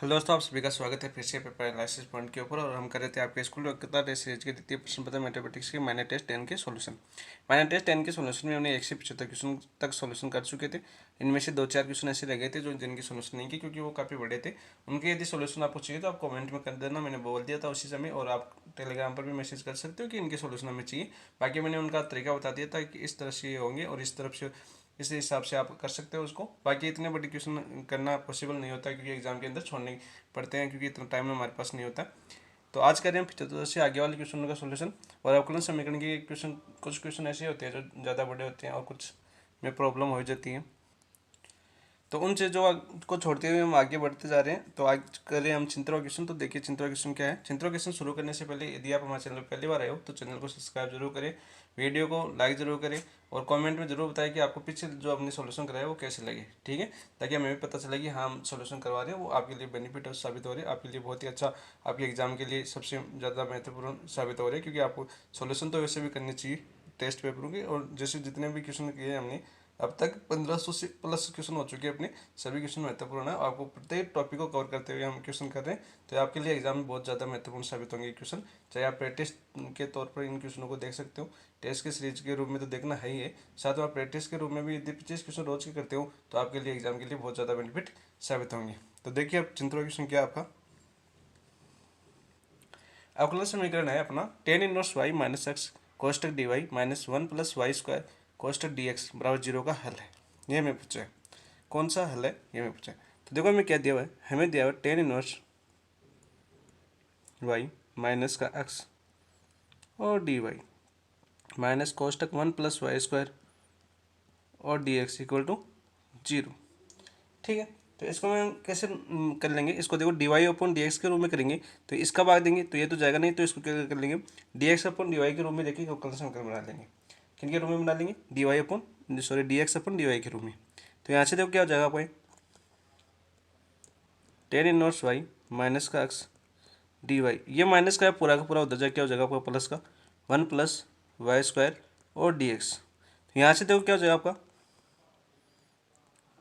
Hello दोस्तों, आप सभी का स्वागत है फिर से पेपर एनालिसिस पॉइंट के ऊपर। और हम कर रहे थे आपके स्कूल कितना टेस्ट सीरीज के द्वितीय प्रश्न पत्र मैथमेटिक्स के माइनर टेस्ट 10 के सॉल्यूशन। माइनर टेस्ट 10 के सॉल्यूशन में हमने 1 से 75 क्वेश्चन तक सॉल्यूशन कर चुके थे। इनमें से 2-4 क्वेश्चन ऐसे रह गए थे जो जिनकी सॉल्यूशन नहीं की, क्योंकि वो काफ़ी बड़े थे। उनके यदि सॉल्यूशन आपको चाहिए तो आप कमेंट में कर देना, मैंने बोल दिया था उसी समय। और आप टेलीग्राम पर भी मैसेज कर सकते हो कि इनके सॉल्यूशन हमें चाहिए। बाकी मैंने उनका तरीका बता दिया था कि इस तरह से ये होंगे और इस तरफ से इस हिसाब से आप कर सकते हो उसको। बाकी इतने बड़े क्वेश्चन करना पॉसिबल नहीं होता, क्योंकि एग्जाम के अंदर छोड़ने पढ़ते हैं, क्योंकि इतना टाइम हमारे पास नहीं होता। तो आज करें हम 75 से आगे वाले क्वेश्चन का सोल्यूशन। और अवकलन समीकरण के क्वेश्चन, कुछ क्वेश्चन ऐसे होते हैं जो ज़्यादा बड़े होते हैं और कुछ में प्रॉब्लम हो जाती है। तो उन चीज़ों को छोड़ते हुए हम आगे बढ़ते जा रहे हैं। तो आज करें हम चिंत्रा क्वेश्चन। तो देखिए चिंत्रा क्वेश्चन क्या है। चिंत्रा क्वेश्चन शुरू करने से पहले यदि आप हमारे चैनल पर पहली बार आए हो तो चैनल को सब्सक्राइब जरूर करें, वीडियो को लाइक जरूर करें और कमेंट में जरूर बताएं कि आपको पीछे जो हमने सॉल्यूशन कराया वो कैसे लगे। ठीक है, ताकि हमें भी पता चले कि हाँ हम सॉल्यूशन करवा रहे हैं वो आपके लिए बेनिफिट साबित हो रहे हैं, आपके लिए बहुत ही अच्छा, आपके एग्जाम के लिए सबसे ज़्यादा महत्वपूर्ण साबित हो रहे हैं। क्योंकि आपको सॉल्यूशन तो वैसे भी करनी चाहिए टेस्ट पेपरों के। और जैसे जितने भी क्वेश्चन किए हमने अब तक 1500 से प्लस क्वेश्चन हो चुके हैं अपने, सभी क्वेश्चन महत्वपूर्ण है। आपको प्रत्येक टॉपिक को कवर करते हुए हम क्वेश्चन कर रहे हैं, तो आपके लिए एग्जाम में बहुत ज़्यादा महत्वपूर्ण साबित होंगे क्वेश्चन। चाहे आप प्रैक्टिस के तौर पर इन क्वेश्चनों को देख सकते हो, टेस्ट के सीरीज के रूप में तो देखना है ही है, साथ में आप प्रैक्टिस के रूप में भी यदि 25 क्वेश्चन रोज के करते हो तो आपके लिए एग्जाम के लिए बहुत ज़्यादा बेनिफिट साबित होंगे। तो देखिए अब चिंतन क्वेश्चन क्या आपका। अवकलन समीकरण है अपना tan inverse Y minus x कोष्टक d y minus 1 plus Y square कोष्टक डी एक्स बराबर 0 का हल है। ये हमें पूछा है, कौन सा हल है ये हमें पूछा है। तो देखो हमें क्या दिया हुआ है, हमें दिया हुआ है टेन इनवर्स वाई माइनस का एक्स और डी वाई माइनस कोष्टक 1 प्लस वाई स्क्वायर और डी एक्स इक्वल टू 0। ठीक है, तो इसको हम कैसे कर लेंगे। इसको देखो D Y upon D x के रूप में करेंगे, तो इसका भाग देंगे तो ये तो जाएगा नहीं, तो इसको क्या कर लेंगे, D x upon D Y के रूप में देखिए अवकलन समीकरण बना लेंगे। किन के रूप में बना लेंगे, D Y upon sorry D x upon D Y के रूप में। तो यहाँ से देखो क्या हो जाएगा आपको, टेन इनवर्स वाई माइनस का एक्स डी वाई, ये माइनस का है पूरा का पूरा उधर जाए क्या हो जाएगा आपका प्लस का 1 प्लस वाई स्क्वायर और डी एक्स। तो यहाँ से देखो क्या हो जाएगा आपका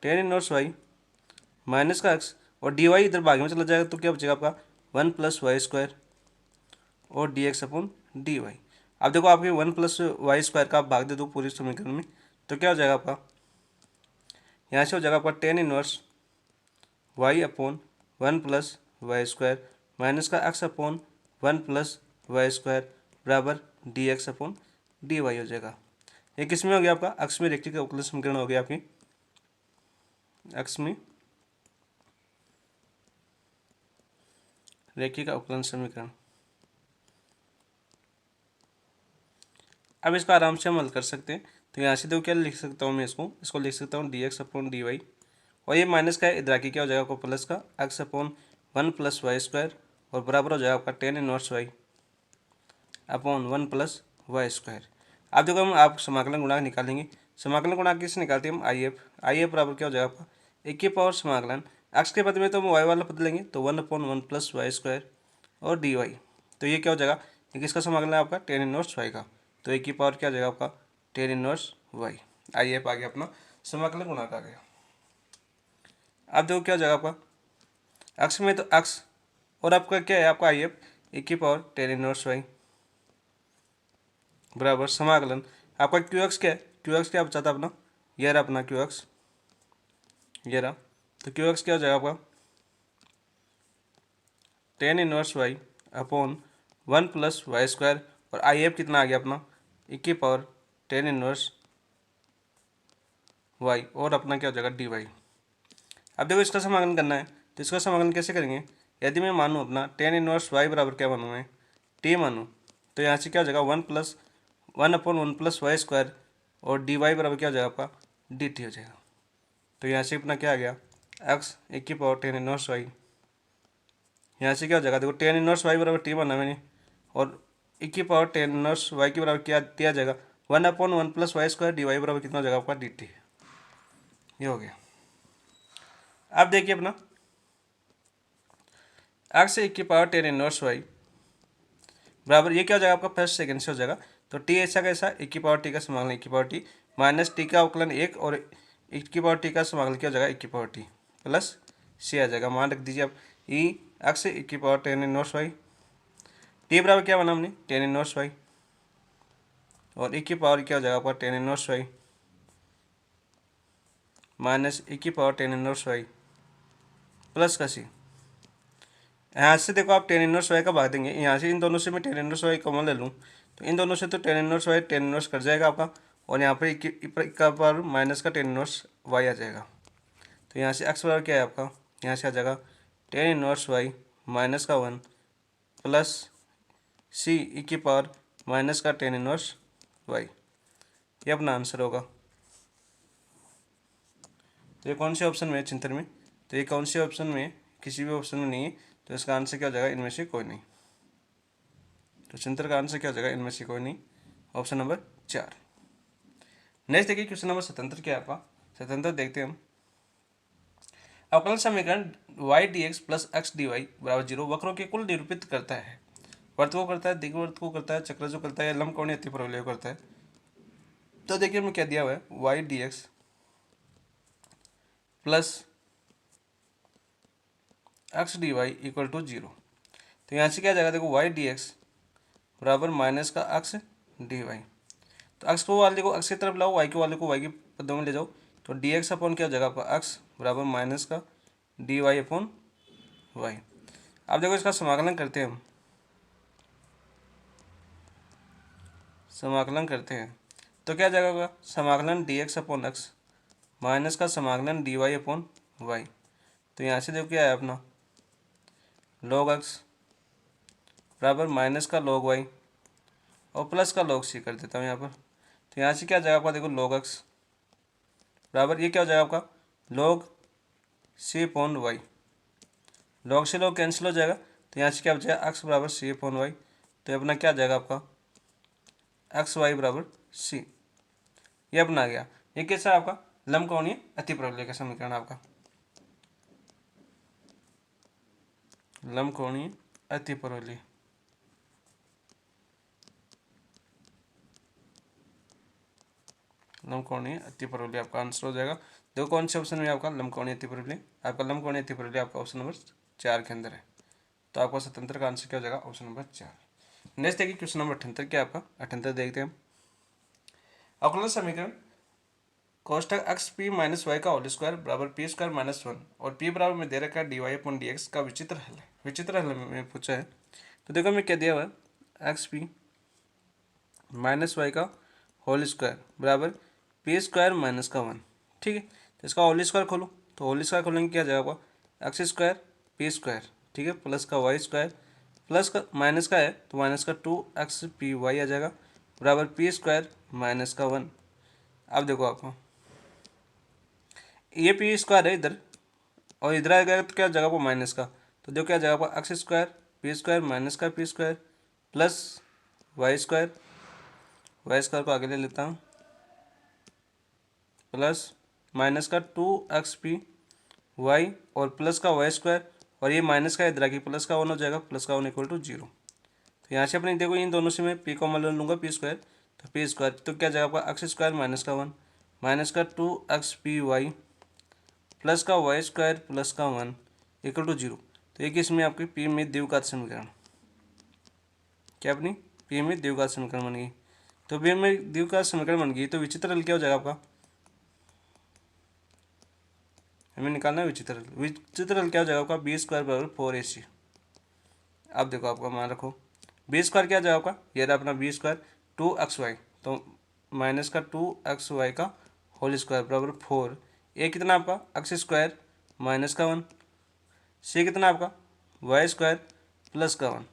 टेन इनवर्स वाई माइनस का एक्स और डी वाई इधर भाग में चला जाएगा, तो क्या बचेगा आपका 1 प्लस वाई स्क्वायर और D x upon D Y. अब देखो आपके 1 प्लस वाई स्क्वायर का आप भाग दे दो पूरे समीकरण में, तो क्या हो जाएगा आपका, यहाँ से हो जाएगा आपका tan inverse Y upon 1 plus Y square minus का x upon 1 plus Y square बराबर d x upon D y हो जाएगा। ये किस में हो गया आपका, एक्स में रेखिक अवकलन समीकरण हो गया आपकी, एक्स में रेखिक अवकलन समीकरण। अब इसका आराम से हम हल कर सकते हैं। तो यहाँ से देखो क्या लिख सकता हूँ मैं, इसको लिख सकता हूँ D x upon D Y, और ये माइनस का इधर की क्या हो जाएगा आपको प्लस का x upon 1 plus Y square और बराबर हो जाएगा आपका tan inverse Y upon 1 plus Y square. अब देखो हम आप समाकलन गुणांक निकालेंगे। समाकलन गुणांक किससे निकालते हैं हम, आई एफ बराबर क्या हो जाएगा आपका एक के पावर समाकलन एक्स के पद में तो हम वाई वाला पद लेंगे, तो 1 अपॉन 1 प्लस वाई स्क्वायर और डी वाई। तो ये क्या हो जाएगा, ये किसका समाकलन है आपका टेन इनवर्स वाई का, तो एक की पावर क्या हो जाएगा आपका tan inverse y. I F आ गया अपना समाकलन गुणांक आ गया। अब देखो क्या हो जाएगा आपका एक्स में तो एक्स और आपका क्या है आपका आई एफ एक की पावर टेन इनवर्स वाई बराबर समाकलन आपका क्यू एक्स क्या है, क्यू एक्स क्या बचा था अपना, ये रहा अपना क्यू एक्स, ये रहा। तो क्यू एक्स क्या हो जाएगा आपका tan inverse Y upon 1 plus Y square और आई एफ कितना आ गया अपना एक की पावर टेन इनवर्स वाई और अपना क्या हो जाएगा डी वाई। अब देखो इसका समाकलन करना है, तो इसका समाकलन कैसे करेंगे, यदि मैं मानूँ अपना टेन इनवर्स वाई बराबर क्या मानूँ मैं टी मानूँ, तो यहाँ से क्या हो जाएगा 1 अपॉन 1 प्लस वाई स्क्वायर और डी वाई बराबर क्या हो जाएगा आपका डी टी हो जाएगा। तो यहाँ से अपना क्या आ गया एक्स एक की पावर टेन इनवर्स वाई, यहाँ से क्या हो जाएगा देखो टेन इनवर्स वाई बराबर टी माना मैंने और एक की पावर टेन इनवर्स वाई के बराबर क्या दिया जाएगा 1 upon 1 plus Y square D Y बराबर कितना हो जाएगा आपका डी टी। ये हो गया। अब देखिए अपना एक्स एक की पावर टेन इनवर्स वाई बराबर ये क्या हो जाएगा आपका फर्स्ट सेकंड से हो जाएगा, तो टी ऐसा कैसा एक की पावर टी का समाकलन एक की पावर टी माइनस टी का अवकलन एक और एक की पावर टी का समाकलन क्या हो जाएगा एक की पावर टी प्लस सी आ जाएगा। मान रख दीजिए आप ई एक्स ई की power tan inverse Y, T बराबर क्या बना हमने टेन इनवर्स वाई, और ई की पावर क्या हो जाएगा आपका tan inverse Y minus E की power tan inverse Y plus का सी। यहाँ से देखो आप टेन इनवर्स वाई का भाग देंगे, यहाँ से इन दोनों से मैं टेन इनवर्स वाई कॉमन ले लूँ तो इन दोनों से तो tan inverse Y tan inverse cut जाएगा आपका, और यहाँ पर का पावर माइनस का टेन इनवर्स वाई आ जाएगा। तो यहाँ से एक्स बराबर क्या है आपका, यहाँ से आ जाएगा टेन इनवर्स वाई माइनस का वन प्लस सी ई की पावर माइनस का टेन इनवर्स वाई, ये अपना आंसर होगा। तो ये कौन से ऑप्शन में है चिंतन में, तो ये कौन से ऑप्शन में किसी भी ऑप्शन में नहीं है, तो इसका आंसर क्या हो जाएगा इनमें से कोई नहीं। तो चिंतन का आंसर क्या हो जाएगा इनमें से कोई नहीं, ऑप्शन नंबर 4। नेक्स्ट देखिए क्वेश्चन नंबर 77 क्या है आपका, 77 देखते हैं हम। अवकलन समीकरण y dx plus X D Y बराबर 0 वक्रों के कुल निरूपित करता है। वर्त को करता है, दीर्घवृत्त को करता है, चक्र जो करता है, या लंबकोणीय अतिपरवलय को करता है। तो देखिए हमें क्या दिया हुआ है y dx plus X D Y equal to 0। तो यहाँ से क्या जाएगा देखो y dx बराबर माइनस का एक्स डी वाई। तो एक्स को वाले को एक्स की तरफ लाओ, वाई के वाले को वाई के पदों में ले जाओ, तो डी एक्स अपॉन क्या हो जाएगा आपका एक्स बराबर माइनस का डी वाई अपॉन वाई। अब देखो इसका समाकलन करते हैं हम, समाकलन करते हैं तो क्या जाएगा समाकलन D x upon x minus का समाकलन डी वाई अपॉन वाई। तो यहाँ से देखो क्या है अपना लॉग एक्स बराबर माइनस का लॉग वाई और प्लस का लॉग सी कर देता हूँ यहाँ पर। तो यहाँ से क्या जाएगा आपका देखो लॉग एक्स बराबर ये क्या हो जाएगा आपका log c upon Y, log से लॉग कैंसिल हो जाएगा, तो यहाँ से क्या बचेगा एक्स बराबर सी अपॉन वाई। तो ये अपना क्या आ जाएगा आपका एक्स वाई बराबर सी, ये अपना आ गया। ये कैसा है आपका लंबकोणीय अतिपरवलय का समीकरण, आपका लंबकोणीय अतिपरवलय। लंबकोणीय अतिपरवलय आपका आंसर हो जाएगा। देखो कौन से ऑप्शन में आपका लंबकोणीय अतिपरवलय, आपका लंबकोणीय अतिपरवलय आपका ऑप्शन नंबर 4 के अंदर है। तो आपका स्वतंत्र का आंसर क्या हो जाएगा ऑप्शन नंबर 4। नेक्स्ट देखिए क्वेश्चन नंबर 78 क्या है आपका, 78 देखते हैं हम। अवकलन समीकरण कोष्टक एक्स पी माइनस वाई का होल स्क्वायर बराबर पी स्क्वायर माइनस वन और पी बराबर में दे रखा है D Y upon D x का विचित्र हल है। विचित्र हल में पूछा है, तो देखो मैं क्या दिया हुआ है एक्स पी माइनस वाई का होल स्क्वायर बराबर पी स्क्वायर माइनस का वन। ठीक है, तो इसका होल स्क्वायर खोलो, तो होल स्क्वायर खोलेंगे क्या जाएगा एक्स स्क्वायर पी स्क्वायर, ठीक है, प्लस का वाई स्क्वायर, प्लस का माइनस का है तो माइनस का टू एक्स पी वाई आ जाएगा बराबर पी स्क्वायर माइनस का वन। अब देखो आपको ये पी स्क्वायर है इधर और इधर आएगा तो क्या जगह को माइनस का, तो देखो क्या जगह पर x square p square minus का p square plus Y square को आगे ले लेता हूँ प्लस माइनस का टू एक्स पी वाई और प्लस का वाई स्क्वायर, और ये माइनस का इधर की प्लस का वन हो जाएगा, प्लस का वन इक्वल टू 0। तो यहाँ से अपने देखो इन दोनों से मैं पी को मान लूँगा पी स्क्वायर, तो पी स्क्वायर तो क्या जाएगा आपका एक्स स्क्वायर माइनस का वन माइनस का two x P Y plus का वाई स्क्वायर प्लस का वन इक्वल टू 0। तो एक इसमें आपकी पी में द्विघात समीकरण, क्या अपनी पी में द्विघात समीकरण बन गई। तो पी में द्विघात समीकरण बन गई तो विचित्र हल क्या हो जाएगा आपका, हमें निकालना है विचित्र हल। विचित्र हल क्या हो जाएगा आपका बी स्क्वायर बराबर 4ac। अब देखो आपका मान रखो बी स्क्वायर क्या जाएगा आपका, ये रहा अपना b square two x y, तो माइनस का टू एक्स वाई का होल स्क्वायर बराबर 4। ए कितना आपका एक्स स्क्वायर माइनस का वन, सी कितना आपका वाई स्क्वायर प्लस का वन।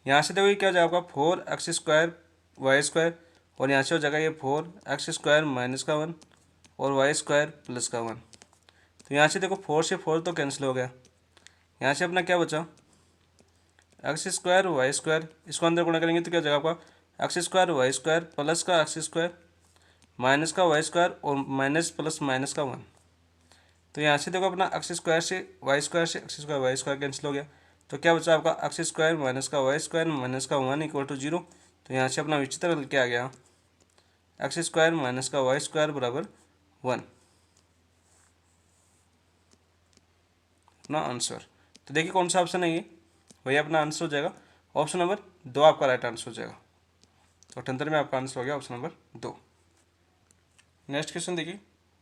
यहाँ से देखो ये क्या हो जाएगा आपका 4x स्क्वायर वाई स्क्वायर, और यहाँ से हो जाएगा ये 4x स्क्वायर माइनस का वन और वाई स्क्वायर प्लस का वन। तो यहाँ से देखो 4 से 4 तो कैंसिल हो गया, यहाँ से अपना क्या बचा एक्स स्क्वायर वाई स्क्वायर, इसको अंदर गुणा करेंगे तो क्या हो जाएगा आपका x square y square plus का एक्स स्क्वायर माइनस का वाई स्क्वायर और माइनस प्लस माइनस का वन। तो यहाँ से देखो अपना एक्स स्क्वायर से x square y square cancel हो गया, तो क्या बचा आपका एक्स स्क्वायर माइनस का वाई स्क्वायर माइनस का वन इक्वल टू 0। तो यहाँ से अपना विचित्र हल क्या आ गया एक्स स्क्वायर माइनस का वाई स्क्वायर बराबर 1। अपना आंसर। तो देखिए कौन सा ऑप्शन है ये, वही अपना आंसर हो जाएगा। ऑप्शन नंबर 2 आपका राइट आंसर हो जाएगा। तो 78 में आपका आंसर हो गया ऑप्शन नंबर 2। नेक्स्ट क्वेश्चन देखिए,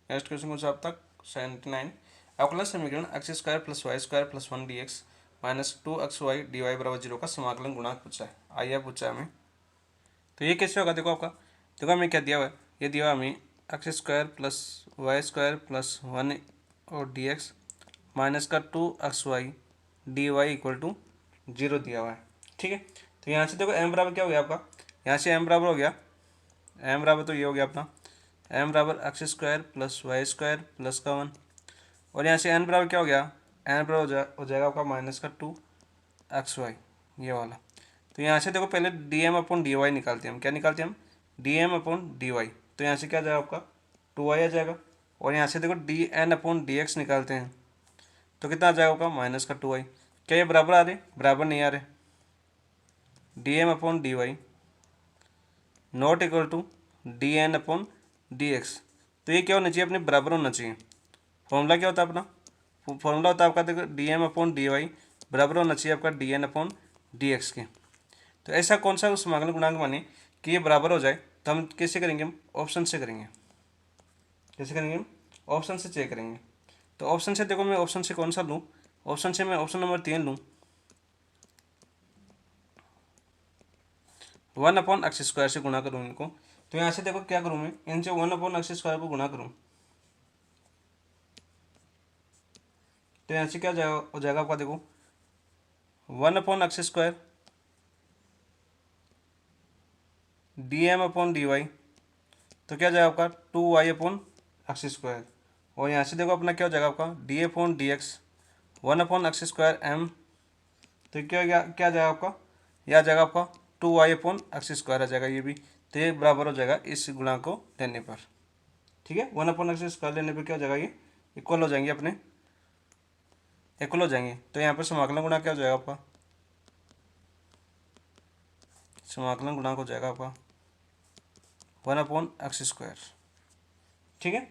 नेक्स्ट क्वेश्चन कौन सा आप तक 79। अवकलन समीकरण x square plus Y square plus 1 d x minus 2xy dy बराबर 0 का समाकलन गुणांक पूछा है, आइए पूछा है हमें। तो ये कैसे होगा, देखो आपका, देखो हमें क्या दिया हुआ है, ये दिया हुआ हमें x square plus Y square plus 1 और डी एक्स माइनस का 2xy dy इक्वल टू 0 दिया हुआ है। ठीक है, तो यहाँ से देखो m बराबर क्या हो गया आपका, यहाँ से m बराबर हो गया, m बराबर तो ये हो गया अपना m बराबर x square plus Y square plus का 1, और यहाँ से n बराबर क्या हो गया, n बराबर हो जाएगा आपका माइनस का 2xy ये वाला। तो यहाँ से देखो पहले d m upon D y निकालते हैं हम, क्या निकालते हैं हम, d m upon D y. तो यहाँ से क्या आ जाएगा आपका 2y आ जाएगा, और यहाँ से देखो d n upon D x निकालते हैं तो कितना आ जाएगा आपका माइनस का 2y। क्या ये बराबर आ रहे, बराबर नहीं आ रहे, d m upon D y not equal to d n upon D x. तो ये क्या होना चाहिए, अपने बराबर होना चाहिए। फॉर्मूला क्या होता है अपना, फॉर्मूला होता है आपका देखो d m upon D Y बराबर होना चाहिए आपका d n upon D x के। तो ऐसा कौन सा समाकलन गुणांक माने कि ये बराबर हो जाए, तो हम कैसे करेंगे, हम ऑप्शन से करेंगे। कैसे करेंगे, हम ऑप्शन से चेक करेंगे। तो ऑप्शन से देखो मैं ऑप्शन से कौन सा लूँ, ऑप्शन से मैं ऑप्शन नंबर 3 लूँ, 1/x² से गुणा करूँ इनको। तो यहाँ से देखो क्या करूँ मैं, इनसे 1/x² को गुणा करूँ तो यहाँ से क्या हो जाएगा आपका, देखो 1/x² d m upon D y, तो क्या जाएगा आपका 2y/x², और यहाँ से देखो अपना क्या हो जाएगा आपका D upon D x 1/x² m, तो क्या जाएगा आपका, यह आ जाएगा आपका 2y/x² आ जाएगा ये भी। तो ये बराबर हो जाएगा इस गुणांक को लेने पर। ठीक है, 1/x² लेने पर क्या हो जाएगा, ये इक्वल हो जाएंगे, अपने इक्वल हो जाएंगे। तो यहाँ पर समाकलन गुणांक क्या हो जाएगा आपका, समाकलन गुणांक हो जाएगा आपका 1/x²। ठीक है,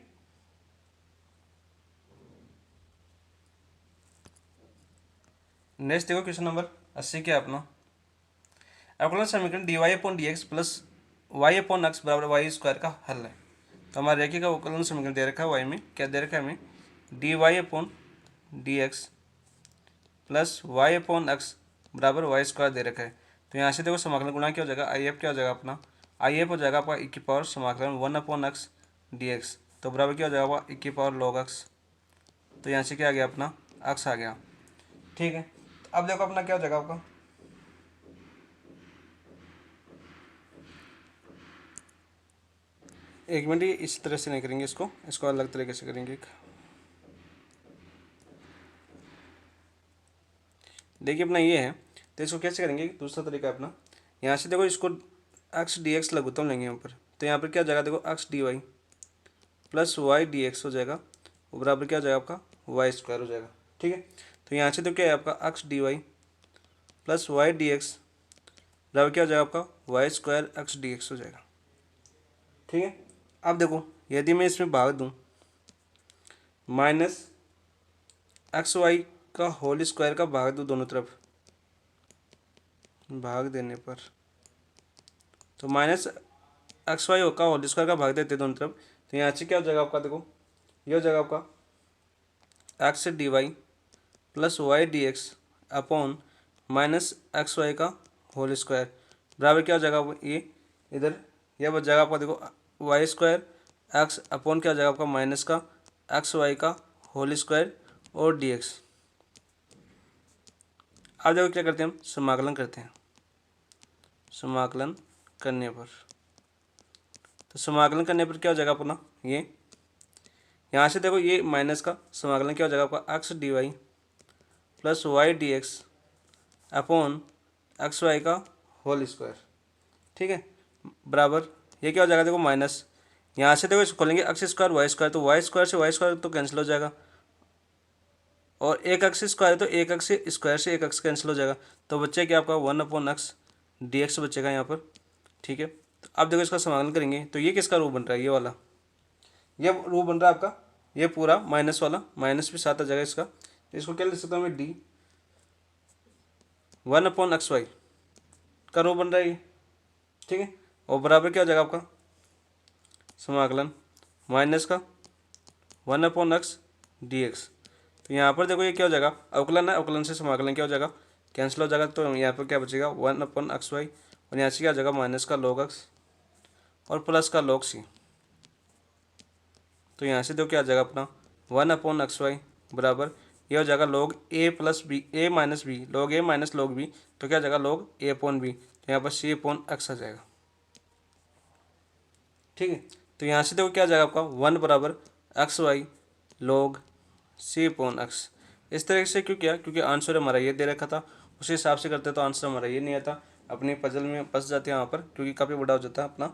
नेक्स्ट देखो क्वेश्चन नंबर 80 क्या है अपना, अवकलन समीकरण dy upon D x plus y upon x बराबर y² का हल है। तो हमारे रेखी का अवकलन समीकरण दे रखा है y में, क्या दे रखा है हमें, dy upon D x plus y upon x बराबर y² दे रखा है। तो यहाँ से देखो समाकलन गुणांक क्या हो जाएगा, आई एफ क्या हो जाएगा अपना, आई एफ हो जाएगा आपका e की पावर समाकलन 1/x dx, तो बराबर क्या हो जाएगा आपका e की पावर log x। तो यहाँ से क्या आ गया अपना x आ गया। ठीक है, अब देखो अपना क्या हो जाएगा आपका, एक मिनट, ये इस तरह से नहीं करेंगे, इसको अलग तरीके से करेंगे। देखिए अपना ये है, तो इसको कैसे करेंगे, दूसरा तरीका अपना, यहाँ से देखो इसको एक्स डी एक्स लघुत्तम लेंगे यहाँ पर। तो यहाँ पर क्या हो जाएगा, देखो x D y plus y d x हो जाएगा, वो बराबर क्या हो जाएगा आपका y² हो जाएगा। ठीक है, तो यहाँ से तो क्या है आपका x D y plus y d x बराबर क्या हो जाएगा आपका y² एक्स डी एक्स हो जाएगा। ठीक है, अब देखो यदि मैं इसमें भाग दूँ माइनस एक्स वाई का होल स्क्वायर का भाग दूँ दोनों तरफ, भाग देने पर तो माइनस एक्स वाई का होल स्क्वायर का भाग देते दोनों तरफ, तो यहाँ से क्या हो जाएगा आपका, देखो ये हो जाएगा आपका x D y plus y d x upon minus x y का होल स्क्वायर बराबर क्या हो जाएगा, ये इधर यह बच जाएगा आपका, देखो y² एक्स अपॉन क्या हो जाएगा आपका माइनस का एक्स वाई का होल स्क्वायर और dx। अब देखो क्या करते हैं हम, समाकलन करते हैं, समाकलन करने पर, तो समाकलन करने पर क्या हो जाएगा अपना, ये यहाँ से देखो ये माइनस का समाकलन क्या हो जाएगा आपका x D y plus y d x upon x y का होल स्क्वायर। ठीक है, बराबर ये क्या हो जाएगा, देखो माइनस, यहाँ से देखो इसको खोलेंगे x² y², तो y² से y² तो कैंसिल हो जाएगा, और एक एक्स स्क्वायर तो एक एक्स स्क्वायर से एक एक्स कैंसिल हो जाएगा, तो बच्चे क्या आपका 1/x dx बचेगा यहाँ पर। ठीक है, तो अब देखो इसका समाकलन करेंगे, तो ये किसका रूप बन रहा है, ये वाला ये रूप बन रहा है आपका, ये पूरा माइनस वाला, माइनस भी साथ आ जाएगा इसका, इसको क्या लिख सकता हूँ मैं, डी 1/XY का रो बन रहा है ये, ठीक है। और बराबर क्या हो जाएगा आपका समाकलन माइनस का 1/x dx। तो यहाँ पर देखो ये क्या हो जाएगा, अवकलन है, अवकलन से समाकलन क्या हो जाएगा, कैंसिल हो जाएगा। तो यहाँ पर क्या बचेगा 1/XY, और यहाँ से क्या हो जाएगा माइनस का log x और प्लस का log c। तो यहाँ से देखो क्या आ जाएगा अपना 1/XY बराबर ये हो जाएगा log a plus b, a minus b, log a माइनस log b, तो क्या आ जाएगा log a/b। तो यहाँ पर c/x आ जाएगा, ठीक है। तो यहाँ से देखो क्या आ जाएगा आपका 1 बराबर XY log c/x। इस तरह से क्यों किया, क्योंकि आंसर हमारा ये दे रखा था, उसी हिसाब से करते तो आंसर हमारा ये नहीं आता, अपनी पजल में फंस जाते हैं यहाँ पर, क्योंकि काफ़ी बड़ा हो जाता है अपना।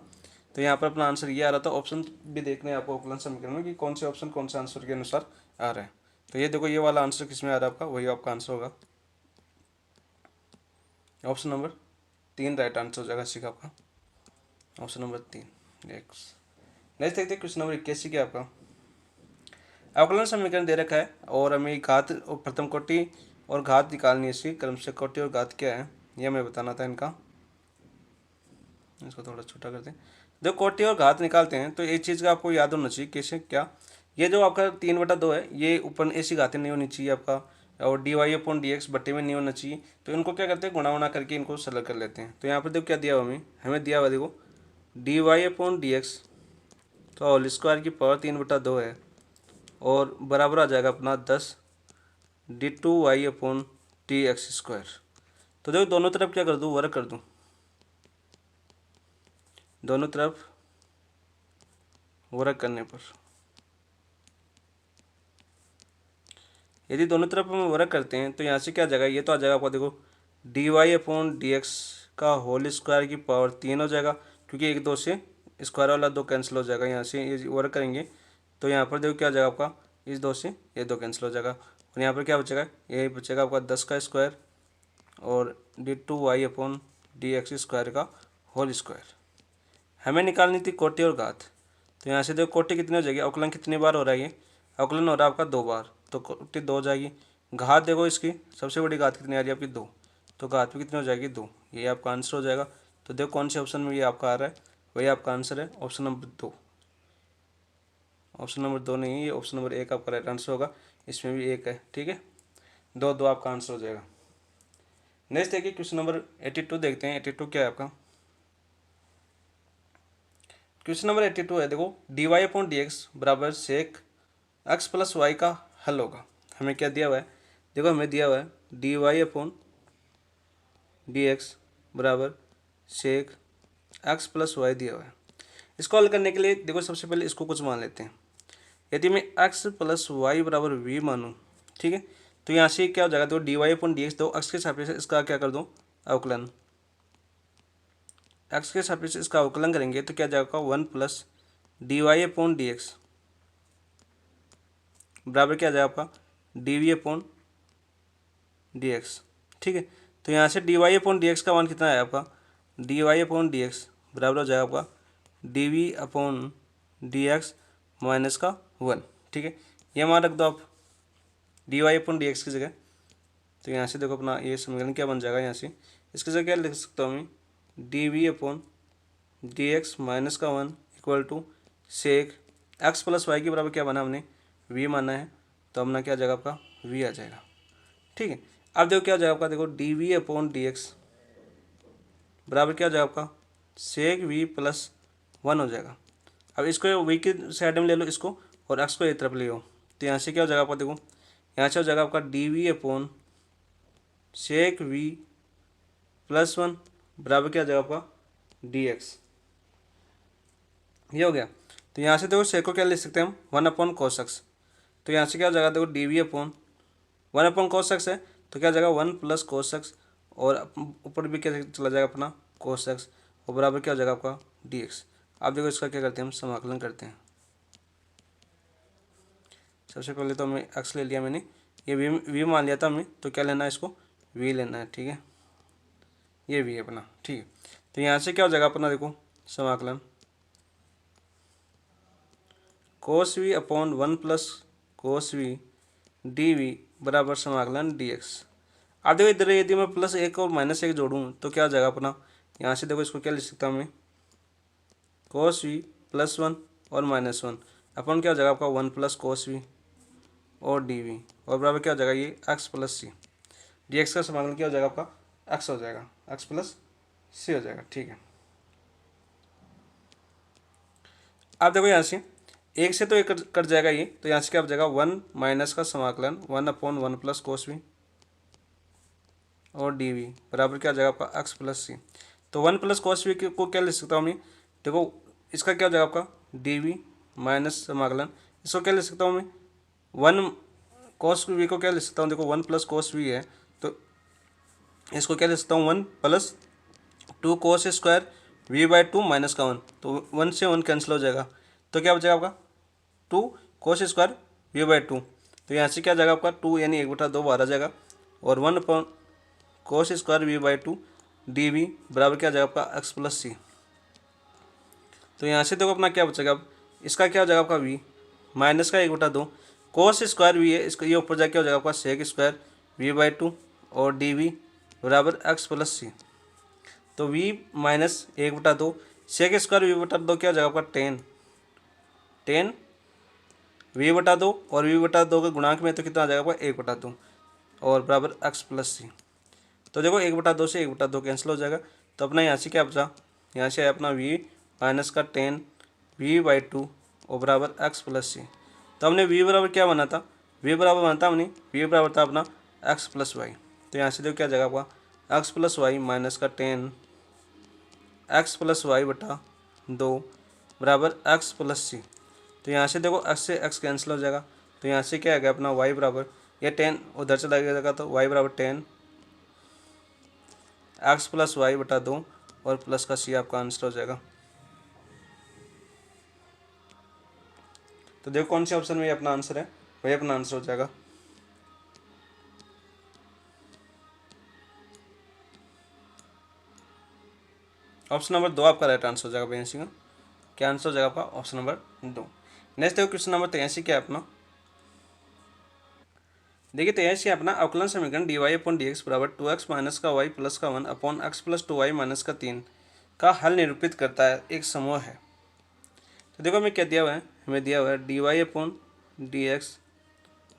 तो यहाँ पर अपना आंसर ये आ रहा था। ऑप्शन भी देखने हैं आपको अवकलन समीकरण में कि कौन से ऑप्शन कौन से आंसर के अनुसार आ रहा है। तो ये देखो ये वाला आंसर किस में आ रहा है आपका, वही आपका आंसर होगा ऑप्शन नंबर 3 राइट आंसर हो जाएगा इसी का आपका, ऑप्शन नंबर 3। नेक्स्ट देखते हैं क्वेश्चन नंबर 81 क्या आपका, अवकलन समीकरण दे रखा है और हमें घात और प्रथम कोटि और घात निकालनी है इसकी, क्रमशः कोटि और घात क्या है यह हमें बताना था इनका। इसको थोड़ा छोटा करते हैं। जब कोटि और घात निकालते हैं तो एक चीज़ का आपको याद होना चाहिए, कैसे क्या, ये जो आपका 3/2 है ये ऊपर ऐसी घातें नहीं होनी चाहिए आपका, और dy/dx बट्टे में नहीं होना चाहिए। तो इनको क्या करते हैं गुणा वुणा करके इनको सरल कर लेते हैं। तो यहाँ पर देखो क्या दिया हुआ हमें दिया हुआ देखो dy/dx तो होल स्क्वायर की पावर 3/2 है, और बराबर आ जाएगा अपना 10 d2y/dx²। तो देखो दोनों तरफ क्या कर दूँ, वर्ग कर दूँ, दोनों तरफ वर्ग करने पर यदि दोनों तरफ हम वर्ग करते हैं तो यहाँ से क्या आ जाएगा, ये तो आ जाएगा आपको देखो dy/dx का होल स्क्वायर की पावर 3 हो जाएगा, क्योंकि 1 2 से स्क्वायर वाला 2 कैंसिल हो जाएगा। यहाँ से ये वर्ग करेंगे तो यहाँ पर देखो क्या आ जाएगा आपका, इस 2 से ये 2 कैंसिल हो जाएगा, और यहाँ पर क्या बचेगा, ये बचेगा आपका 10 का स्क्वायर और d2y/dx² का होल स्क्वायर। हमें निकालनी थी कोटि और घात। तो यहाँ से देखो कोटि कितनी हो जाएगी, अवकलन कितनी बार हो रहा है ये, अवकलन हो रहा है आपका 2 बार, तो कोटि 2 हो जाएगी। घात देखो इसकी सबसे बड़ी घात कितनी आ रही है आपकी 2, तो घात भी कितनी हो जाएगी 2, ये आपका आंसर हो जाएगा। तो देखो कौन से ऑप्शन में ये आपका आ रहा है, वही आपका आंसर है ऑप्शन नंबर 2। ऑप्शन नंबर 2 नहीं, ये ऑप्शन नंबर 1 आपका राइट आंसर होगा, इसमें भी 1 है, ठीक है। 2 आपका आंसर हो जाएगा। नेक्स्ट देखिए क्वेश्चन नंबर 82 देखते हैं। 82 क्या है आपका, क्वेश्चन नंबर 82 है देखो dy/dx बराबर सेक x प्लस वाई का हल होगा। हमें क्या दिया हुआ है, देखो हमें दिया हुआ है dy/dx बराबर सेक x प्लस वाई दिया हुआ है। इसको हल करने के लिए देखो सबसे पहले इसको कुछ मान लेते हैं। यदि मैं x प्लस वाई बराबर v मानूँ, ठीक है, तो यहाँ से क्या हो जाएगा, तो dy/dx दो x के सापेक्ष इसका क्या कर दूँ अवकलन, x के सापेक्ष इसका अवकलन करेंगे तो क्या जाएगा 1 प्लस dy/dx बराबर क्या आ जाएगा आपका dv/dx, ठीक है। तो यहाँ से dy/dx का मान कितना है आपका, dy/dx बराबर हो जाएगा आपका dv/dx माइनस का 1, ठीक है। ये मान रख दो आप dy/dx की जगह। तो यहाँ से देखो अपना ये समीकरण क्या बन जाएगा, यहाँ से इसकी जगह क्या लिख सकता हूँ मैं dv/dx माइनस का 1 equal to sec x plus y के बराबर क्या बना हमने v माना है, तो अपना क्या आ जाएगा आपका v आ जाएगा, ठीक है। अब देखो क्या हो जाएगा आपका, देखो dv/dx बराबर क्या हो जाएगा आपका सेक v प्लस 1 हो जाएगा। अब इसको v की साइड में ले लो इसको, और x को एक तरफ ले लो, तो यहाँ से क्या हो जाएगा आपका, देखो यहाँ से हो जाएगा आपका dv/सेक v प्लस 1 बराबर क्या आ जाएगा आपका dx, ये हो गया। तो यहाँ से देखो सेक को क्या ले सकते हैं हम 1/cos x, तो यहाँ से क्या हो जाएगा देखो dv/1/cos x है, तो क्या हो जाएगा 1 प्लस cos x, और ऊपर भी क्या चला जाएगा अपना cos x, और बराबर क्या हो जाएगा आपका dx। अब देखो इसका क्या करते हैं हम समाकलन करते हैं। सबसे पहले तो हमें x ले लिया मैंने, ये v मान लिया था हमें, तो क्या लेना है इसको v लेना है, ठीक है, ये v है अपना, ठीक है। तो यहाँ से क्या हो जाएगा अपना देखो समाकलन cos v/1 plus cos v dv बराबर समाकलन dx। अब देखो इधर यदि मैं प्लस एक और माइनस एक जोड़ूँ तो क्या हो जाएगा अपना, यहाँ से देखो इसको क्या लिख सकता हूँ मैं, कोस वी प्लस वन और माइनस वन अपन क्या हो जाएगा आपका वन प्लस कोस वी और डी वी और बराबर क्या हो जाएगा ये एक्स प्लस सी। डी एक्स का समाकलन क्या हो जाएगा आपका एक्स हो जाएगा, एक्स प्लस सी हो जाएगा। ठीक है, अब देखो यहाँ से एक से तो एक कट जाएगा ये, तो यहाँ से क्या हो जाएगा वन माइनस का समाकलन one upon one plus cos v और डी वी बराबर क्या हो जाएगा आपका एक्स प्लस सी। तो वन प्लस कोस वी को क्या लिख सकता हूँ मैं, देखो इसका क्या हो जाएगा आपका डी वी माइनस समाकलन, इसको क्या लिख सकता हूँ मैं वन कोस वी को क्या लिख सकता हूँ, देखो वन प्लस कोस वी है तो इसको क्या लिख सकता हूँ one plus two cos square v by two minus का वन, तो वन से वन कैंसिल हो जाएगा तो क्या बचेगा आपका two cos square v by two, तो यहाँ से क्या जाएगा आपका टू यानी एक बटा दो बाहर आ जाएगा और one upon cos square v by two d v बराबर क्या आ जाएगा आपका एक्स प्लस सी। तो यहाँ से देखो अपना क्या बचेगा, अब इसका क्या हो जाएगा आपका वी माइनस का एक बटा दो कोस स्क्वायर वी है, इसका ये ऊपर जाके क्या हो जाएगा आपका sec square v by two और डी वी बराबर एक्स प्लस सी। तो वी माइनस एक बटा दो सेक स्क्वायर वी बटा दो क्या हो जाएगा आपका टेन, टेन वी बटा दो और वी बटा दो के गुणांक में तो कितना आ जाएगा आपका एक बटा दो और बराबर एक्स प्लस सी। तो देखो एक बटा दो से एक बटा दो कैंसिल हो जाएगा, तो अपना यहाँ से क्या बचा, यहाँ से अपना वी माइनस का टेन वी बाई टू और बराबर एक्स प्लस सी। तो हमने वी बराबर क्या बना था, वी बराबर बना था हमने वी बराबर था अपना एक्स प्लस वाई, तो यहाँ से देखो क्या जाएगा आपका एक्स प्लस वाई माइनस का टेन एक्स प्लस वाई बटा दो बराबर एक्स प्लस सी। तो यहाँ से देखो एक्स से एक्स कैंसिल हो जाएगा, तो यहाँ से क्या आ गया अपना वाई बराबर ये टेन उधर चला जाएगा तो वाई बराबर टेन एक्स प्लस वाई बटा दो और प्लस का सी आपका आंसर हो जाएगा। तो देखो कौन से ऑप्शन में ये अपना आंसर है, वही अपना आंसर हो जाएगा। ऑप्शन नंबर दो आपका राइट आंसर हो जाएगा बेंसी का, क्या आंसर हो जाएगा आपका ऑप्शन नंबर दो। नेक्स्ट देखो क्वेश्चन नंबर 83 क्या है अपना, देखिए 83 अपना अवकलन समीकरण d Y upon D x बराबर टू एक्स माइनस का वाई प्लस का one upon x plus two y minus का तीन का हल निरूपित करता है, एक समूह है। तो देखो हमें क्या दिया हुआ है, हमें दिया हुआ है D Y upon D x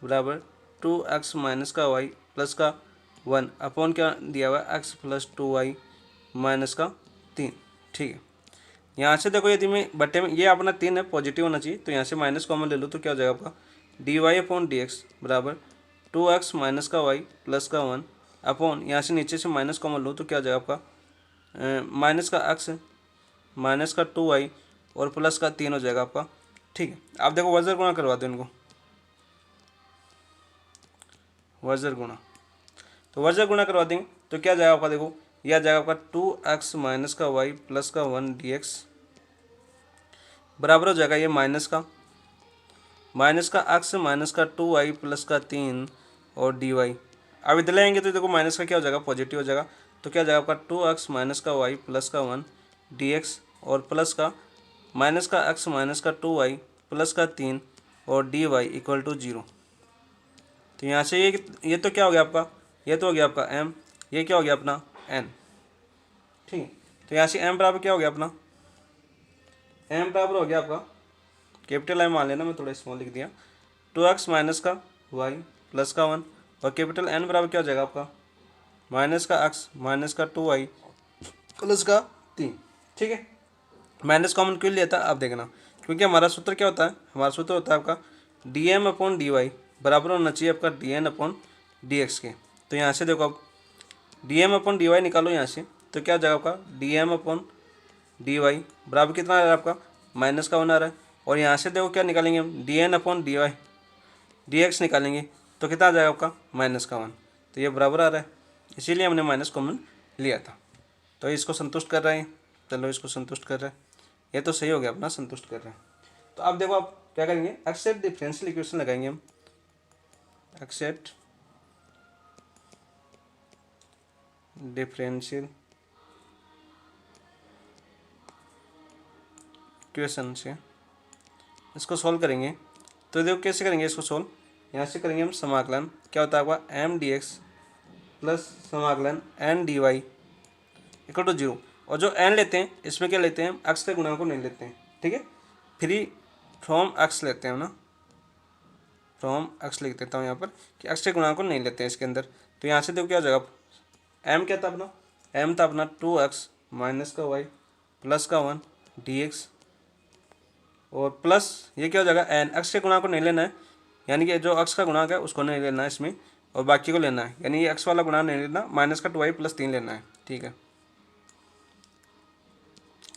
बराबर टू एक्स माइनस का वाई प्लस का वन अपॉन क्या दिया हुआ है x plus two y minus का तीन। ठीक है, यहाँ से देखो यदि मैं बट्टे में ये अपना तीन है पॉजिटिव होना चाहिए, तो यहाँ से माइनस कॉमन ले लो तो क्या हो जाएगा आपका d Y upon D x बराबर टू एक्स माइनस का वाई प्लस का वन अपॉन यहाँ से नीचे से माइनस कॉमन लो तो क्या हो जाएगा आपका माइनस का एक्स माइनस का टू वाई और प्लस का तीन हो जाएगा आपका। ठीक है, आप देखो वर्जर गुणा करवा दो इनको, वर्जर गुणा, तो वर्जर गुणा करवा देंगे तो क्या जाएगा आपका, देखो यह आ जाएगा आपका टू एक्स माइनस का वाई प्लस का वन डी एक्स बराबर हो जाएगा ये माइनस का एक्स माइनस का टू वाई प्लस का तीन और डी वाई। अब इधर लेंगे तो देखो माइनस का क्या हो जाएगा पॉजिटिव हो जाएगा, तो क्या हो जाएगा आपका टू एक्स माइनस का वाई प्लस का वन डी एक्स और प्लस का माइनस का एक्स माइनस का टू वाई प्लस का तीन और d Y equal to zero. तो यहाँ से ये तो क्या हो गया आपका, ये तो हो गया आपका एम, ये क्या हो गया अपना एन। ठीक है, तो यहाँ से एम बराबर क्या हो गया अपना, एम बराबर हो गया आपका कैपिटल एम मान लेना, मैं थोड़ा स्मॉल लिख दिया टू एक्स माइनस का वाई प्लस का वन और कैपिटल एन बराबर क्या हो जाएगा आपका माइनस का एक्स माइनस का टू वाई प्लस का तीन। ठीक है, माइनस कॉमन क्यों लिया था आप देखना, क्योंकि हमारा सूत्र क्या होता है, हमारा सूत्र होता है आपका d m upon D Y बराबर होना चाहिए आपका d n upon D x के। तो यहाँ से देखो आप d m upon D y निकालो यहाँ से, तो क्या हो जाएगा आपका d m upon D Y बराबर कितना आ रहा है आपका माइनस का वन आ रहा है, और यहाँ से देखो क्या निकालेंगे हम d n upon D y d x निकालेंगे तो कितना आ जाएगा आपका माइनस का वन, तो ये बराबर आ रहा है, इसीलिए हमने माइनस कॉमन लिया था। तो इसको संतुष्ट कर रहे हैं, चलो इसको संतुष्ट कर रहे हैं, ये तो सही हो गया अपना संतुष्ट कर रहे हैं। तो अब देखो आप क्या करेंगे एक्सेप्ट डिफरेंशियल इक्वेशन लगाएंगे हम, एक्सेप्ट डिफरेंशियल इक्वेशन से इसको सॉल्व करेंगे। तो देखो कैसे करेंगे इसको सॉल्व, यहाँ से करेंगे हम समाकलन, क्या होता है आपका एम डी एक्स प्लस समाकलन n d Y equal to 0। और जो एन लेते हैं इसमें क्या लेते हैं हम, अक्स के गुणांक को नहीं लेते हैं, ठीक है, फ्री फ्रॉम अक्स लेते हैं ना, फ्रॉम अक्स लिख देता हूँ यहाँ पर कि अक्स के गुणांक को नहीं लेते हैं इसके अंदर। तो यहाँ से देखो क्या हो जाएगा, एम क्या था अपना, एम था अपना 2x माइनस का वाई प्लस का 1 dx और प्लस ये क्या हो जाएगा एन, अक्स के गुणांक को नहीं लेना है, यानी कि जो अक्स का गुणांक है उसको नहीं लेना है इसमें और बाकी को लेना है, यानी ये अक्स वाला गुणांक नहीं लेना, माइनस का 2y प्लस 3 लेना है, ठीक है।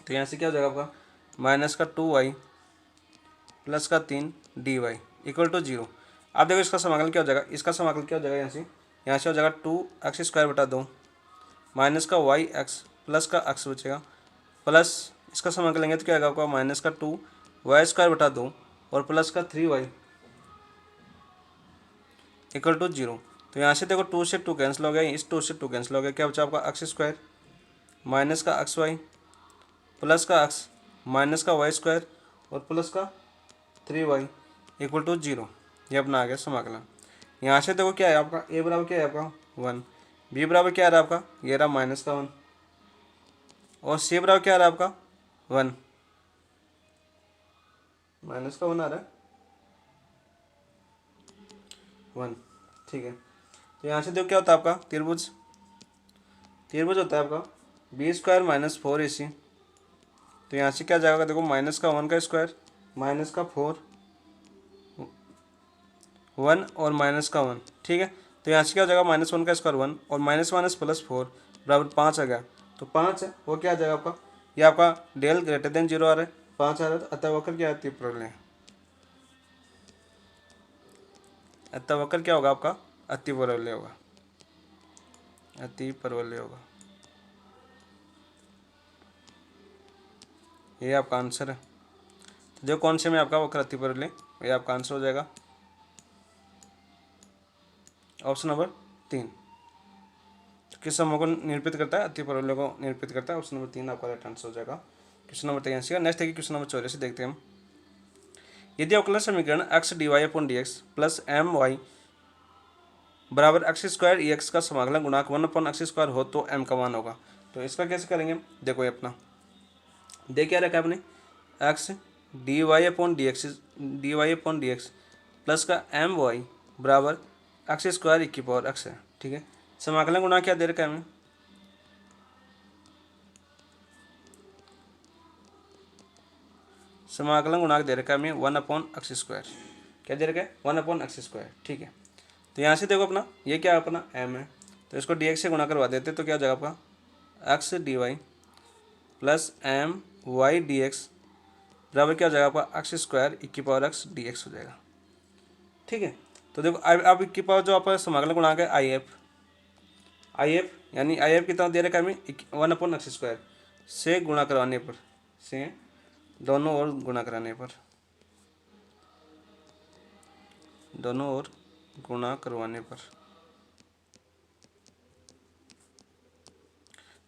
तो यहाँ से क्या हो जाएगा आपका माइनस का 2y प्लस का 3 dy इक्वल टू 0। अब देखो इसका समाकलन क्या हो जाएगा, इसका समाकलन क्या हो जाएगा, यहाँ से हो जाएगा 2x स्क्वायर बटा 2 माइनस का वाई एक्स प्लस का एक्स बचेगा प्लस इसका समाकलन लेंगे तो क्या आएगा आपका माइनस का 2y स्क्वायर बटा 2 और प्लस का 3y इक्वल टू 0। तो यहाँ से देखो 2 से 2 कैंसिल हो गया, इस 2 से 2 कैंसिल हो गया, क्या बचा आपका एक्स स्क्वायर माइनस का एक्स वाई प्लस का एक्स माइनस का वाई स्क्वायर और प्लस का 3y इक्वल टू 0। ये अपना आ गया समाकलन। यहाँ से देखो क्या है आपका a बराबर क्या है आपका 1, b बराबर क्या आ रहा है आपका ये रहा माइनस का 1 और c बराबर क्या आ रहा है आपका 1, माइनस का 1 आ रहा है 1, ठीक है। तो यहाँ से देखो क्या होता है आपका त्रिभुज, त्रिभुज होता है आपका बी स्क्वायर माइनस 4ac। तो यहाँ से क्या जाएगा देखो माइनस का 1 का स्क्वायर माइनस का 4 1 और माइनस का 1, ठीक है। तो यहाँ से क्या हो जाएगा माइनस 1 का स्क्वायर 1 और माइनस माइनस प्लस 4 बराबर 5 आ गया। तो 5 है वो क्या आ जाएगा आपका, ये आपका डेल ग्रेटर देन 0 आ रहा है, 5 आ रहा है, अतः वक्र क्या आती है परवलय, अतः वक्र क्या होगा आपका अति परवलय होगा, अति परवलय होगा। ये आपका आंसर है। तो जो कौन से में आपका वक्र अति परवलय, ये आपका आंसर हो जाएगा ऑप्शन नंबर 3। तो किस समूह को निरूपित करता है, अति परवलय को निरूपित करता है, ऑप्शन नंबर 3 आपका राइट आंसर हो जाएगा। क्वेश्चन नंबर 83 का नेक्स्ट है क्वेश्चन नंबर 84 देखते हैं हम। यदि अवकलन समीकरण x dy upon dx plus m y बराबर एक्स स्क्वायर ई एक्स का समाकलन गुणांक 1 अपॉन एक्स स्क्वायर हो तो m का मान होगा। तो इसका कैसे करेंगे, देखो ये अपना दे क्या रखा है आपने x dy upon dx plus का एम वाई बराबर एक्स स्क्वायर की पावर एक्स है, ठीक है। समाकलन गुणांक क्या दे रखा है हमें, समाकलन गुणांक दे रखा है हमें 1 अपॉन एक्स स्क्वायर, क्या दे रखा है 1 अपॉन एक्स स्क्वायर, ठीक है। तो यहाँ से देखो अपना ये क्या है अपना m है, तो इसको dx से गुणा करवा देते तो क्या हो जाएगा आपका x dy plus m y d x बराबर क्या हो जाएगा आपका एक्स स्क्वायर की पावर एक्स डी एक्स हो जाएगा, ठीक है। तो देखो अब की पावर जो आपका समाकलन गुणांक है आई एफ यानी आई एफ कितना दे रखा है हमें 1 अपॉन एक्स स्क्वायर से गुणा करवाने पर, से दोनों ओर गुणा कराने पर, दोनों ओर गुणा करवाने पर,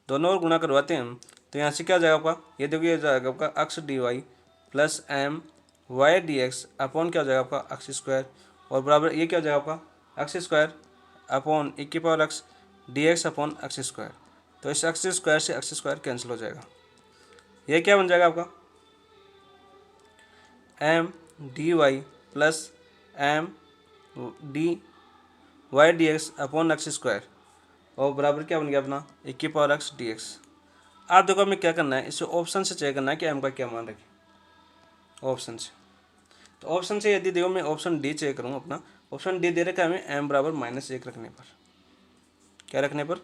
दोनों ओर गुणा करवाते हैं हम। तो यहाँ से क्या हो जाएगा आपका ये देखो ये जाएगा आपका x D y plus m y d x upon क्या हो जाएगा आपका एक्स स्क्वायर और बराबर ये क्या हो जाएगा आपका एक्स स्क्वायर अपॉन एक की power x d x upon x square. तो इस एक्स स्क्वायर से एक्स स्क्वायर कैंसिल हो जाएगा, ये क्या बन जाएगा आपका m d y plus m d y d x upon x square और बराबर क्या बन गया अपना एक की पावर एक्स डी एक्स। आप देखो हमें क्या करना है, इसे ऑप्शन से चेक करना है कि एम का क्या मान रखें, ऑप्शन से। तो ऑप्शन से यदि देखो मैं ऑप्शन डी चेक करूँ अपना, ऑप्शन डी दे रखा है हमें एम बराबर -1 रखने पर, क्या रखने पर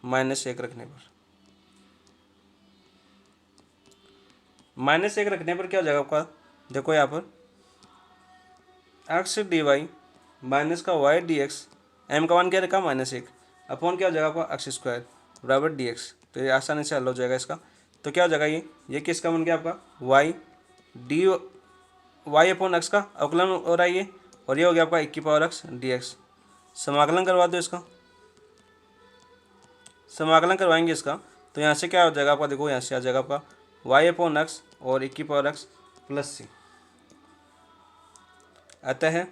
-1 रखने पर, -1 रखने पर क्या हो जाएगा आपका देखो यहाँ पर एक्स डी वाई माइनस का वाई डी एक्स, एम का मान क्या रखा -1 अपॉन क्या हो जाएगा आपका एक्स स्क्वायर बराबर डी एक्स। तो ये आसानी से हल हो जाएगा इसका। तो क्या हो जाएगा ये किसका बन गया आपका y d Y upon x का अवकलन हो रहा है ये, और ये हो गया आपका एक की पावर एक्स डी एक्स। समाकलन करवा दो इसका, समाकलन करवाएंगे इसका तो यहाँ से क्या हो जाएगा आपका देखो यहाँ से आ जाएगा आपका वाई अपॉन एक्स और एक की पावर एक्स प्लस सी। अतः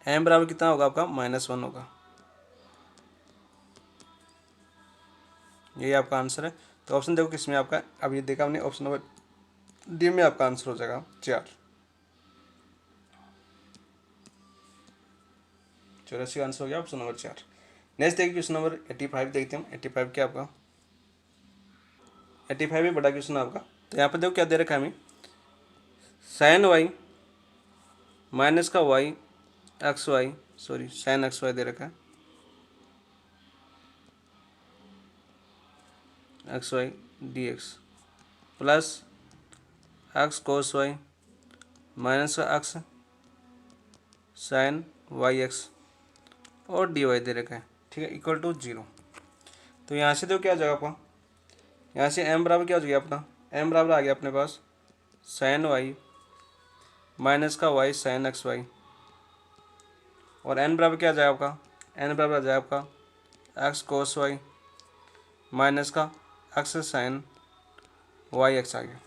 एम बराबर कितना होगा आपका -1 होगा। यही आपका आंसर है। तो ऑप्शन देखो किसमें आपका, अब ये देखा हमने ऑप्शन नंबर डी में आपका आंसर हो जाएगा 4। 84 आंसर हो गया ऑप्शन नंबर 4। नेक्स्ट देखिए क्वेश्चन नंबर 85 देखते हैं हम। 85 क्या आपका, 85 भी बड़ा क्वेश्चन आपका। तो यहाँ पर देखो क्या दे रखा है हमें, साइन वाई माइनस का y x y, sorry sine x y दे रखा है, x y d x plus x cos y minus का एक्स साइन वाई एक्स और डी वाई दे रखा है, ठीक है, इक्वल टू 0। तो यहाँ से देखो क्या हो जाएगा आपका, यहाँ से एम बराबर क्या हो गया अपना, एम बराबर आ गया अपने पास साइन वाई माइनस का वाई साइन एक्स वाई, और एन बराबर क्या आ जाएगा आपका, एन बराबर आ जाएगा आपका एक्स कोस वाई माइनस का एक्स साइन वाई एक्स आ गया।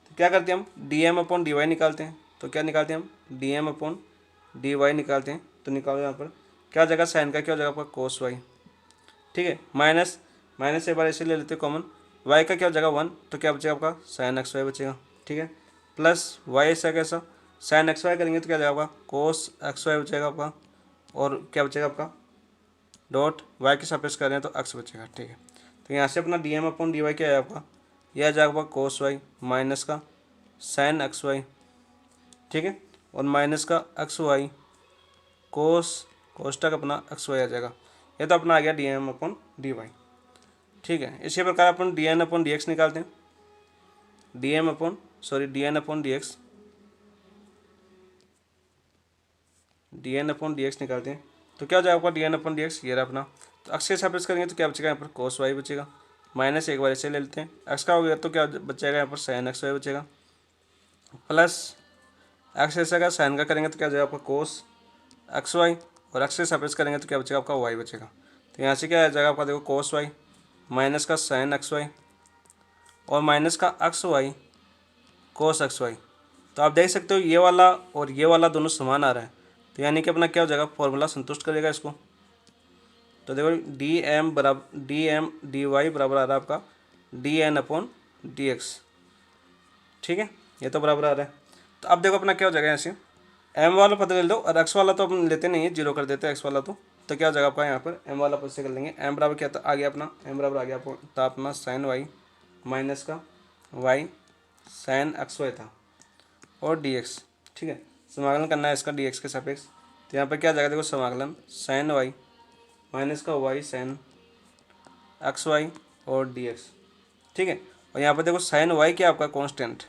तो क्या करते हैं हम, d m upon D y निकालते हैं। तो क्या निकालते हैं हम, d m upon D y निकालते हैं। तो निकालो यहाँ पर क्या हो जाएगा, साइन का क्या हो जाएगा आपका कोस वाई, ठीक है, माइनस माइनस एक बार ऐसे ले लेते हैं कॉमन, वाई का क्या हो जाएगा 1, तो क्या बचेगा आपका साइन एक्स वाई बचेगा, ठीक है, प्लस वाई ऐसा कैसा, साइन एक्स वाई करेंगे तो क्या जाएगा आपका कोस एक्स वाई बचेगा आपका, और क्या बचेगा आपका डॉट वाई के सापेक्ष कर रहे हैं तो एक्स बचेगा, ठीक है। तो यहाँ से अपना d m upon D y क्या है आपका, यह आ जाएगा आपका कोस वाई माइनस का साइन एक्स वाई, ठीक है, और माइनस का एक्स वाई कोस तक अपना एक्स वाई आ जाएगा। ये तो अपना आ गया d m upon D y, ठीक है। इसी प्रकार अपन d n upon D x निकालते हैं, d n upon D x, d n upon D x निकालते हैं। तो क्या हो जाएगा आपका d n upon D x, ये रहा अपना। तो एक्स के सापेक्ष करेंगे तो क्या बचेगा यहाँ पर कोस वाई बचेगा, माइनस एक बार ऐसे ले लेते हैं, एक्स का हो गया तो क्या बचेगा यहाँ पर साइन एक्स वाई बचेगा, प्लस एक्स ऐसा का साइन का करेंगे तो क्या हो जाएगा आपका कोस एक्स वाई, और एक्स के सापेक्ष करेंगे तो क्या बचेगा आपका वाई बचेगा। तो यहाँ से क्या आ जाएगा आपका देखो कोस वाई माइनस का साइन एक्स वाई और माइनस का x y cos x y. तो आप देख सकते हो ये वाला और ये वाला दोनों समान आ रहा है, तो यानी कि अपना क्या हो जाएगा, फॉर्मूला संतुष्ट करेगा इसको। तो देखो डी वाई बराबर आ रहा है आपका d n upon D x, ठीक है, ये तो बराबर आ रहा है। तो अब देखो अपना क्या हो जाएगा, यहाँ से एम वाला पता ले लो, और एक्स वाला तो अपन लेते नहीं है, जीरो कर देते हैं एक्स वाला। तो क्या हो जाएगा आपका यहाँ पर एम वाला पद से कर लेंगे, एम बराबर क्या था आ गया अपना, एम बराबर आ गया था अपना साइन वाई माइनस का वाई साइन एक्स वाई था और डी एक्स, ठीक है, समाकलन करना है इसका डी एक्स के सापेक्ष। तो यहाँ पर क्या आ जाएगा देखो समाकलन साइन वाई माइनस का वाई साइन एक्स वाई और डी एक्स, ठीक है। और यहाँ पर देखो साइन वाई क्या आपका कॉन्स्टेंट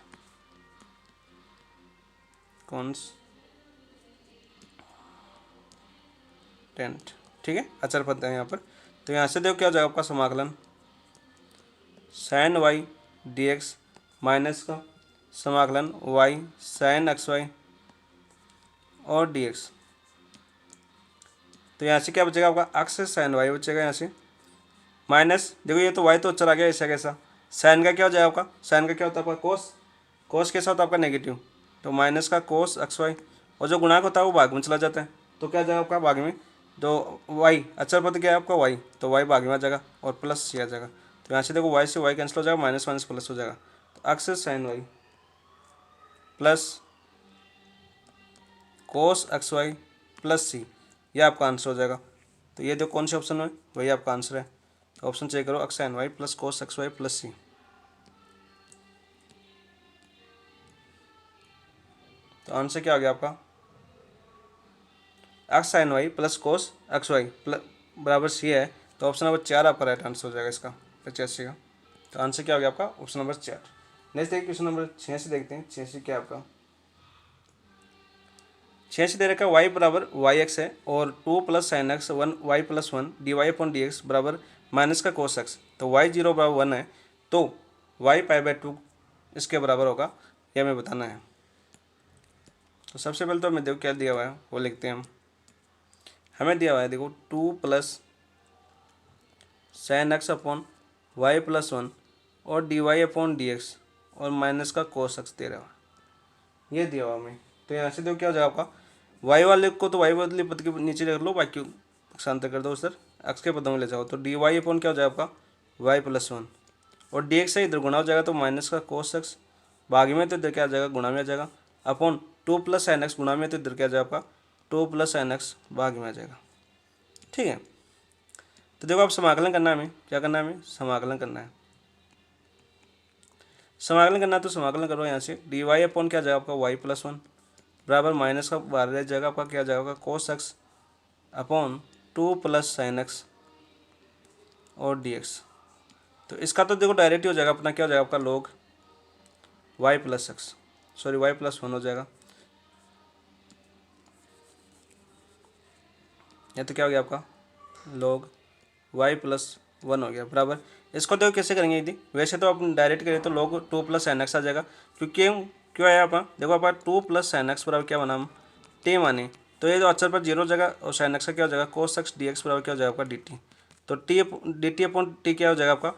ठीक है, अचर पद है यहाँ पर। तो यहाँ से देखो क्या हो जाएगा आपका समाकलन sine y d x minus का समाकलन वाई साइन एक्स वाई और डी एक्स। तो यहाँ से क्या बचेगा आपका एक्स साइन वाई बचेगा, यहाँ से माइनस देखो ये तो वाई तो अचर आ गया ऐसा कैसा, साइन का क्या हो जाएगा आपका, साइन का क्या होता है आपका कोस के साथ आपका नेगेटिव, तो माइनस का कोस एक्स वाई, और जो गुणांक होता है वो भाग में चला जाता है, तो क्या जाएगा आपका भाग में, जो वाई अचर पद क्या है आपका वाई, तो वाई भाग में आ जाएगा और प्लस सी आ जाएगा। तो यहाँ से देखो वाई से वाई कैंसिल हो जाएगा, माइनस माइनस प्लस हो जाएगा, तो x sine y plus cos x y plus c, ये आपका आंसर हो जाएगा। तो ये देखो कौन से ऑप्शन है, वही आपका आंसर है। तो ऑप्शन चेक करो, x sine y plus cos x y plus c. तो आंसर क्या आ गया आपका, x sine y plus cos x y बराबर सी है। तो ऑप्शन नंबर 4 आपका राइट आंसर हो जाएगा इसका 85 का। तो आंसर क्या हो गया आपका ऑप्शन नंबर 4। नेक्स्ट देखिए क्वेश्चन नंबर 86 देखते हैं। 86 क्या आपका, 86 दे रखा वाई बराबर वाई एक्स है और 2 plus sine x 1 y plus 1 d Y upon D x बराबर माइनस का कोस एक्स। तो वाई 0 बराबर 1 है, तो वाई पाई बाई 2 इसके बराबर होगा, यह हमें बताना है। तो सबसे पहले तो हमें देखो क्या दिया हुआ है वो लिखते हैं हम। हमें दिया हुआ है देखो 2 plus sine x upon y plus 1 और d Y upon D x और माइनस का कोस एक्स दे रहा है, ये दिया हुआ हमें। तो यहाँ से देखो क्या हो जाएगा आपका वाई वाले को तो वाई वाले पद के नीचे रख लो, बाकी शांत कर दो सर, अक्स के पदों में ले जाओ। तो डी वाई अपॉन क्या हो जाएगा आपका वाई प्लस वन, और डी एक्स से इधर गुणा हो जाएगा तो माइनस का कोस एक्स, भाग में तो इधर क्या आ जाएगा गुणा में आ जाएगा, upon two plus sine x, गुणा में तो इधर क्या आ जाएगा आपका टू प्लस साइन एक्स, भाग में आ जाएगा। ठीक है, तो देखो आप समाकलन करना है हमें, क्या करना है हमें समाकलन करना है। समाकलन करना है तो समाकलन करो यहाँ से, डी वाई अपॉन क्या जाएगा आपका वाई प्लस वन बराबर माइनस का बाहर रह जाएगा आपका क्या जाएगा cos x upon two plus sine x और डी एक्स। तो इसका तो देखो डायरेक्ट ही हो जाएगा अपना, क्या हो जाएगा आपका log y plus x, sorry y plus one हो जाएगा, या तो क्या हो गया आपका लोग वाई प्लस वन हो गया बराबर। इसको देखो कैसे करेंगे यदि, वैसे तो अपन डायरेक्ट करें तो लोग टू प्लस साइन एक्स आ जाएगा, क्योंकि क्यों आया अपना देखो अपना टू प्लस साइन एक्स बराबर क्या बना हम टी माने, तो ये जो अक्षर पर जीरो जगह और साइन एक्स का क्या हो जाएगा कोस एक्स डी एक्स बराबर क्या हो जाएगा आपका डी टी। तो डी टी अपॉन टी क्या हो जाएगा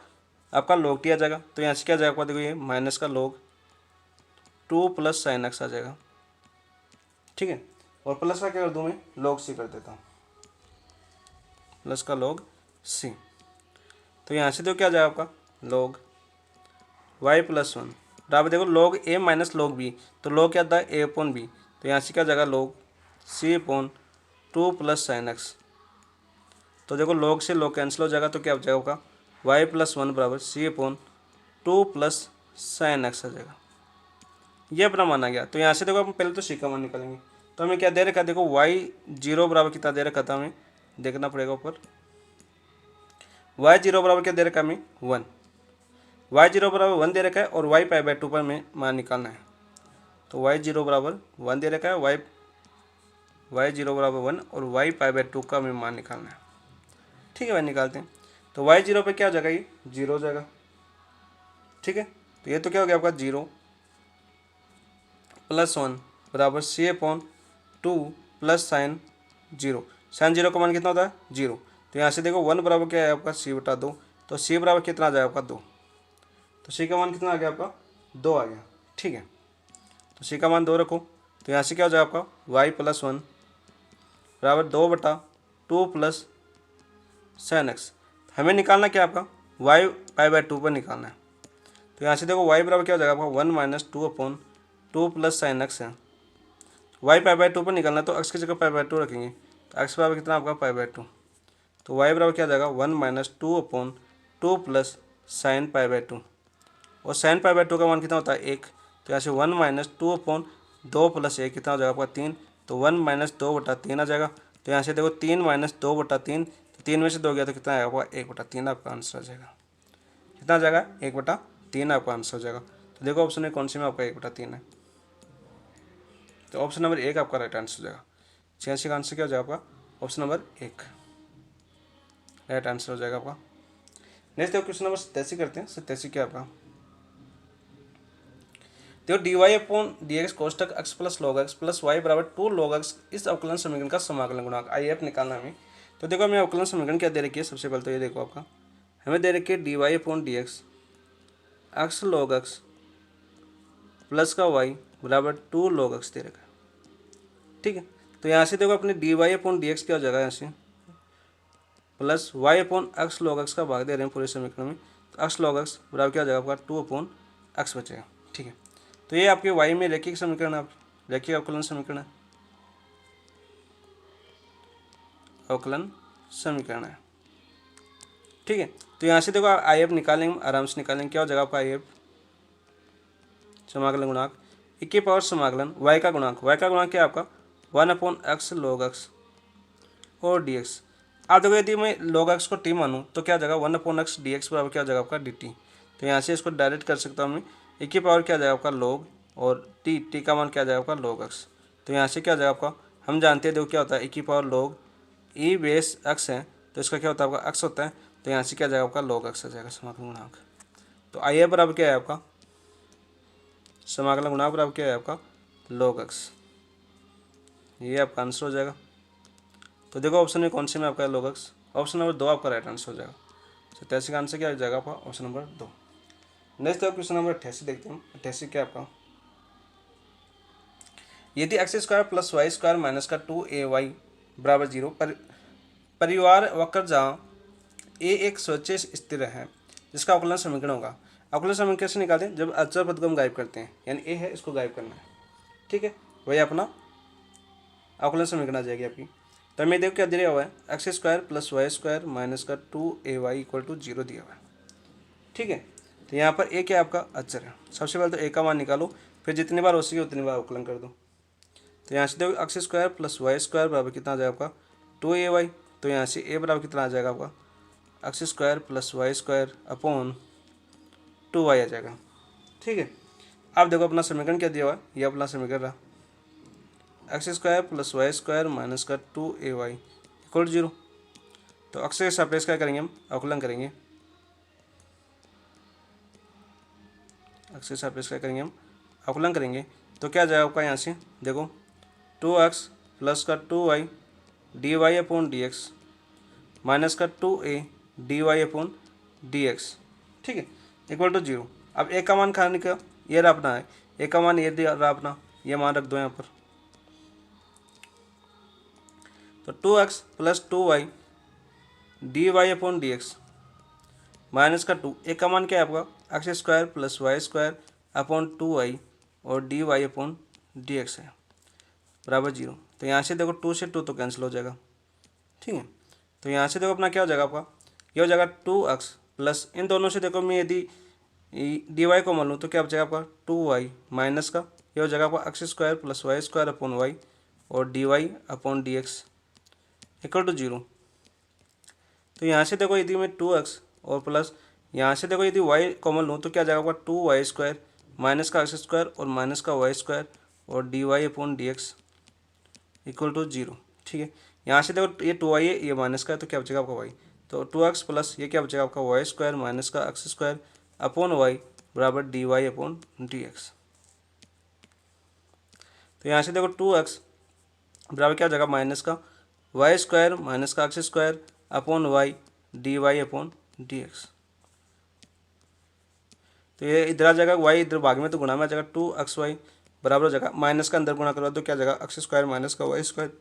आपका लोग टी आ जाएगा, तो यहाँ से क्या आ जाएगा आपका देखो ये माइनस का लोग टू प्लस साइन एक्स आ जाएगा। ठीक है, और प्लस का क्या कर दूँ मैं लोग सी कर देता हूँ, प्लस का लोग सी, तो यहाँ से तो क्या आ जाएगा आपका लोग वाई प्लस वन बराबर देखो लोग ए माइनस लोग बी, तो लोग क्या था ए अपॉन बी, तो यहाँ से क्या जाएगा लोग c upon two plus sine x, तो देखो लोग से लोग कैंसिल हो जाएगा, तो क्या हो जाएगा आपका वाई प्लस वन बराबर c upon two plus sine x आ जाएगा, ये अपना माना गया। तो यहाँ से देखो हम पहले तो सी का मान निकालेंगे, तो हमें क्या दे रखा है देखो वाई जीरो बराबर कितना दे रखा था, हमें देखना पड़ेगा ऊपर, वाई जीरो बराबर क्या दे रखा है हमें वन, वाई जीरो बराबर वन दे रखा है और वाई पाई बाई टू पर हमें मान निकालना है, तो वाई जीरो बराबर वन दे रखा है, वाई जीरो बराबर वन और वाई पाई बाई टू का हमें मान निकालना है। ठीक है भाई निकालते हैं, तो वाई जीरो पे क्या हो जाएगा ये जीरो हो जाएगा। ठीक है, तो ये तो क्या हो गया आपका जीरो प्लस वन बराबर c upon two plus sine zero, sine zero का मान कितना होता है जीरो, तो यहाँ से देखो वन बराबर क्या है आपका सी बटा दो, तो सी बराबर कितना आ जाएगा आपका दो, तो सी का मान कितना आ गया आपका दो आ गया। ठीक है, तो सी का मान दो रखो, तो यहाँ से क्या हो जाएगा आपका वाई प्लस वन बराबर दो बटा टू प्लस साइन एक्स, हमें निकालना क्या आपका वाई पाई बाई टू पर निकालना है, तो यहाँ से देखो वाई बराबर क्या हो जाएगा आपका one minus two upon two plus sine x है, वाई पाई बाई टू पर निकालना है तो एक्स की जगह पाई बाई टू रखेंगे, तो एक्स बराबर कितना आपका पाई बाई टू, तो वाई बराबर क्या हो जाएगा one minus two upon two plus sine pi by two, और साइन पाई बाई टू का मान कितना होता है एक, तो यहाँ से वन माइनस टू अपॉन दो प्लस एक कितना हो जाएगा आपका तीन, तो वन माइनस दो बटा तीन आ जाएगा, तो यहाँ से देखो तीन माइनस दो बटा तीन, तो तीन में से दो गया तो कितना आएगा आपका एक बटा तीन, आपका आंसर आ जाएगा कितना आ जाएगा एक बटा तीन आपका आंसर हो जाएगा। तो देखो ऑप्शन में कौन सी में आपका एक बटा तीन है, तो ऑप्शन नंबर एक आपका राइट आंसर हो जाएगा, 86 का आंसर क्या हो जाएगा आपका ऑप्शन नंबर एक राइट आंसर हो जाएगा आपका। नेक्स्ट देखो क्वेश्चन नंबर 87 करते हैं, 87 क्या आपका देखो D Y upon D x कोष्टक x plus log x plus y बराबर टू लॉग एक्स, इस अवकलन समीकरण का समाकलन गुणांक आई एफ निकालना हमें। तो देखो हमें अवकलन समीकरण क्या दे रखी है, सबसे पहले तो ये देखो आपका हमें दे रखी है D Y upon D x x log x plus का वाई बराबर टू लॉग एक्स दे रखा है। ठीक है, तो यहाँ से देखो अपने d Y upon D x क्या हो जाएगा यहाँ से plus y upon x log x का भाग दे रहे हैं पूरे समीकरण में, तो एक्स लॉग एक्स बराबर क्या हो जाएगा आपका टू अपॉन एक्स बचेगा। ठीक है, तो ये आपके वाई में रैखिक समीकरण है, रैखिक अवकलन समीकरण है, अवकलन समीकरण है। ठीक है, तो यहाँ से देखो आई एफ निकालेंगे, आराम से निकालेंगे, क्या हो जाएगा आपका आई एफ समाकलन गुणांक एक की पावर समाकलन वाई का गुणांक क्या है आपका one upon x log x और डी एक्स। आप देखो यदि मैं लॉग एक्स को टी मानूँ तो क्या हो जाएगा one upon x d x बराबर क्या हो जाएगा आपका डी टी, तो यहाँ से इसको डायरेक्ट कर सकता हूँ मैं, एक की पावर क्या आ जाएगा आपका लॉग और टी का मान क्या आ जाएगा आपका लॉग एक्स, तो यहाँ से क्या आ जाएगा आपका हम जानते हैं देखो क्या होता है एक की पावर लॉग ई बेस एक्स है, तो इसका क्या होता है आपका एक्स होता है, तो यहाँ से क्या आ जाएगा आपका लॉग एक्स आ जाएगा समाकलन गुणांक। तो आई ए बराबर क्या है आपका समाकलन गुणांक बराबर क्या है आपका लॉग एक्स, ये आपका आंसर हो जाएगा। तो देखो ऑप्शन में कौन से में आपका लॉग एक्स, ऑप्शन नंबर दो आपका राइट आंसर हो जाएगा। 87 का आंसर क्या हो जाएगा आपका ऑप्शन नंबर दो। नेक्स्ट क्वेश्चन नंबर 88 देखते हैं, 88 क्या आपका यदि x square plus Y square minus का 2ay बराबर 0 परिवार वक्र जहाँ ए एक स्वच्छ स्थिर है जिसका अवकलन समीकरण होगा। अवकलन समीकरण कैसे निकालते हैं, जब अचर पद को हम गायब करते हैं, यानी ए है इसको गायब करना है, ठीक है, वही अपना अवकलन समीकरण आ जाएगी आपकी। तो हमें देखो क्या दिया हुआ है, x square plus Y square minus का 2ay इक्वल टू 0 दिया हुआ है, ठीक है। तो यहाँ पर ए क्या आपका अचर है, सबसे पहले तो ए का मान निकालो, फिर जितनी बार हो सके उतनी बार अवकलन कर दो। तो यहाँ से देखो x square plus Y square बराबर कितना आ जाएगा आपका 2ay, तो यहाँ से ए बराबर कितना आ जाएगा आपका x square plus Y square upon 2y आ जाएगा, ठीक है। अब देखो अपना समीकरण क्या दिया हुआ है, ये अपना समीकरण रहा x square plus Y square minus का 2ay इक्वल 0। तो एक्स के सापेक्ष क्या करेंगे, हम अवकलन करेंगे, एक्स के सापेक्ष क्या करेंगे, हम अवकलन करेंगे। तो क्या जाएगा आपका यहाँ से देखो 2x प्लस का 2y d Y upon D x minus का 2a d Y upon D x, ठीक है, इक्वल टू 0। अब ए का मान खाने का ये रहा अपना है, ए का मान ये रहा अपना, ये मान रख दो यहाँ पर। तो 2x plus 2y d Y upon D x minus का 2, ए का मान क्या है आपका x square plus Y square upon 2y और d Y upon D x है बराबर 0। तो यहाँ से देखो 2 से 2 तो कैंसिल हो जाएगा, ठीक है। तो यहाँ से देखो अपना क्या हो जाएगा आपका, ये हो जाएगा 2x प्लस इन दोनों से देखो मैं यदि डी वाई को मान लूँ तो क्या हो जाएगा आपका 2y माइनस का ये हो जाएगा आपका x square plus Y square upon y और d Y upon D x equal to 0। तो यहाँ से देखो यदि मैं 2x और प्लस यहाँ से देखो यदि y कॉमन लूँ तो क्या जाएगा आपका 2y स्क्वायर माइनस का एक्स स्क्वायर और माइनस का वाई स्क्वायर और d Y upon D x equal to 0, ठीक है। यहाँ से देखो ये 2y है, ये माइनस का है, तो क्या बचेगा आपका y, तो 2x प्लस ये क्या बचेगा आपका वाई स्क्वायर माइनस का एक्स स्क्वायर अपॉन वाई बराबर d Y upon D x. तो यहाँ से देखो 2x बराबर क्या हो जाएगा माइनस का वाई स्क्वायर माइनस का x square upon y d Y upon D x. तो ये इधर आ जाएगा वाई, इधर भाग में तो गुणा में आ जाएगा 2xy बराबर हो जाएगा माइनस का अंदर गुणा करवा तो क्या जाएगा एक्स स्क्वायर माइनस का Y square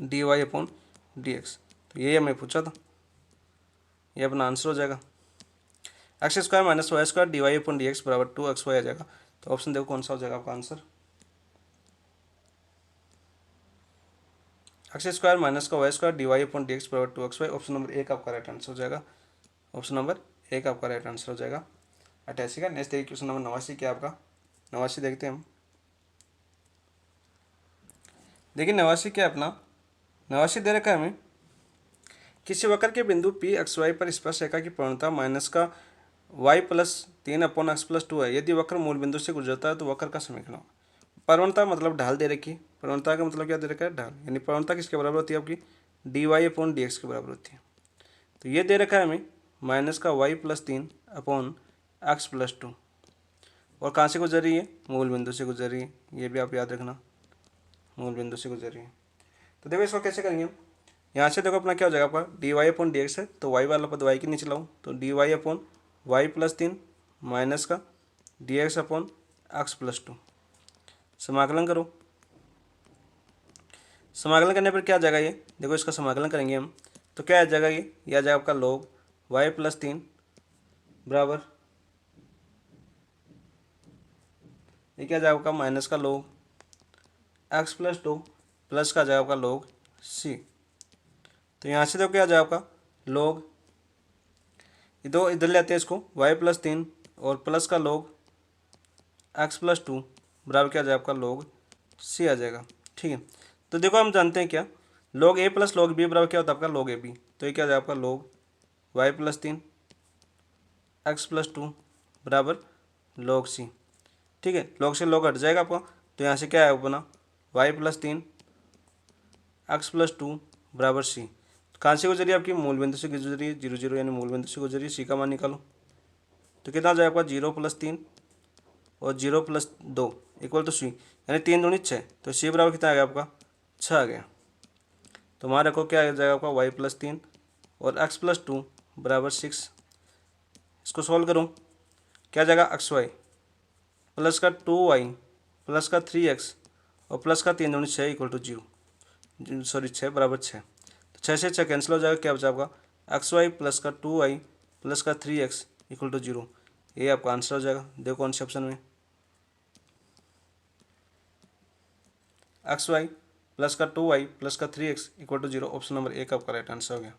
D Y upon D x. तो ये हमें पूछा था, ये अपना आंसर हो जाएगा x square minus y square D Y upon D x बराबर 2xy आ जाएगा। तो ऑप्शन देखो कौन सा हो जाएगा आपका आंसर, एक्स स्क्वायर माइनस का Y square D Y upon D x बराबर 2xy। ऑप्शन नंबर 1 आपका राइट आंसर हो जाएगा, ऑप्शन नंबर 1 आपका राइट आंसर हो जाएगा 88 का। नेक्स्ट देखिए क्वेश्चन नंबर 89 क्या आपका, 89 देखते हैं हम। देखिए 89 क्या अपना 89 दे रखा है हमें, किसी वक्र के बिंदु पी एक्स वाई पर स्पर्श रेखा की प्रवणता माइनस का y plus 3 upon x plus 2 है। यदि वक्र मूल बिंदु से गुजरता है तो वक्र का समीकरण। प्रवणता मतलब ढाल दे रखी है, प्रवणता का मतलब क्या दे रखा है ढाल, यानी प्रवणता किसके बराबर होती है आपकी d Y upon D x के बराबर होती है। तो ये दे रखा है हमें माइनस का y plus 3 upon x plus 2 और कहाँ से गुजर रही है मूल बिंदु से गुजर रही है, ये भी आप याद रखना मूल बिंदु से गुजर रही है। तो देखो इसको कैसे करेंगे हम, यहाँ से देखो अपना क्या हो जाएगा आपका d Y upon D x है, तो वाई वाला पद वाई के नीचे लाऊँ तो d Y upon y plus 3 minus का d x upon x plus 2 समाकलन करो। समाकलन करने पर क्या आ जाएगा, ये देखो इसका समाकलन करेंगे हम तो क्या आ जाएगा, ये आ जाएगा आपका log वाई प्लस 3 बराबर ये क्या जाएगा आपका माइनस का log एक्स प्लस 2 प्लस का जाएगा आपका log c। तो यहाँ से देखो क्या आ जाएगा आपका log दो इधर लेते हैं इसको वाई प्लस 3 और प्लस का log एक्स प्लस 2 बराबर क्या आ जाएगा आपका log c आ जाएगा, ठीक है। तो देखो हम जानते हैं क्या log a plus log b बराबर क्या होता है आपका log ab, तो ये क्या आ जाएगा आपका log y plus 3 x plus 2 बराबर log c, ठीक है। log से log हट जाएगा आपका, तो यहाँ से क्या है अपना वाई प्लस 3 एक्स प्लस 2 बराबर c। तो कहाँ से गुजरी आपकी मूल बिंदु से गुजरी है 0 0, यानी मूल बिंदु से गुजरी c का मान निकालो। तो कितना आ जाएगा आपका 0 प्लस 3 और 0 प्लस 2 इक्वल टू c, यानी 3 दूनी 6, तो c बराबर कितना आ गया आपका 6 आ गया। तो हमारा रखो क्या आ जाएगा आपका वाई प्लस 3 और एक्स प्लस 2 बराबर 6। इसको सॉल्व करूँ क्या आ जाएगा एक्स वाई प्लस का 2y प्लस का 3x और प्लस का 3 दूनी 6 इक्वल टू 0, सॉरी 6 बराबर 6। तो 6 से 6 कैंसिल हो जाएगा, क्या बचा आपका एक्स वाई प्लस का 2y प्लस का 3x इक्वल टू 0। ये आपका आंसर हो जाएगा। देखो कौन से ऑप्शन में, एक्स वाई प्लस का 2y प्लस का 3x equal to 0, option number 1 आपका राइट आंसर हो गया।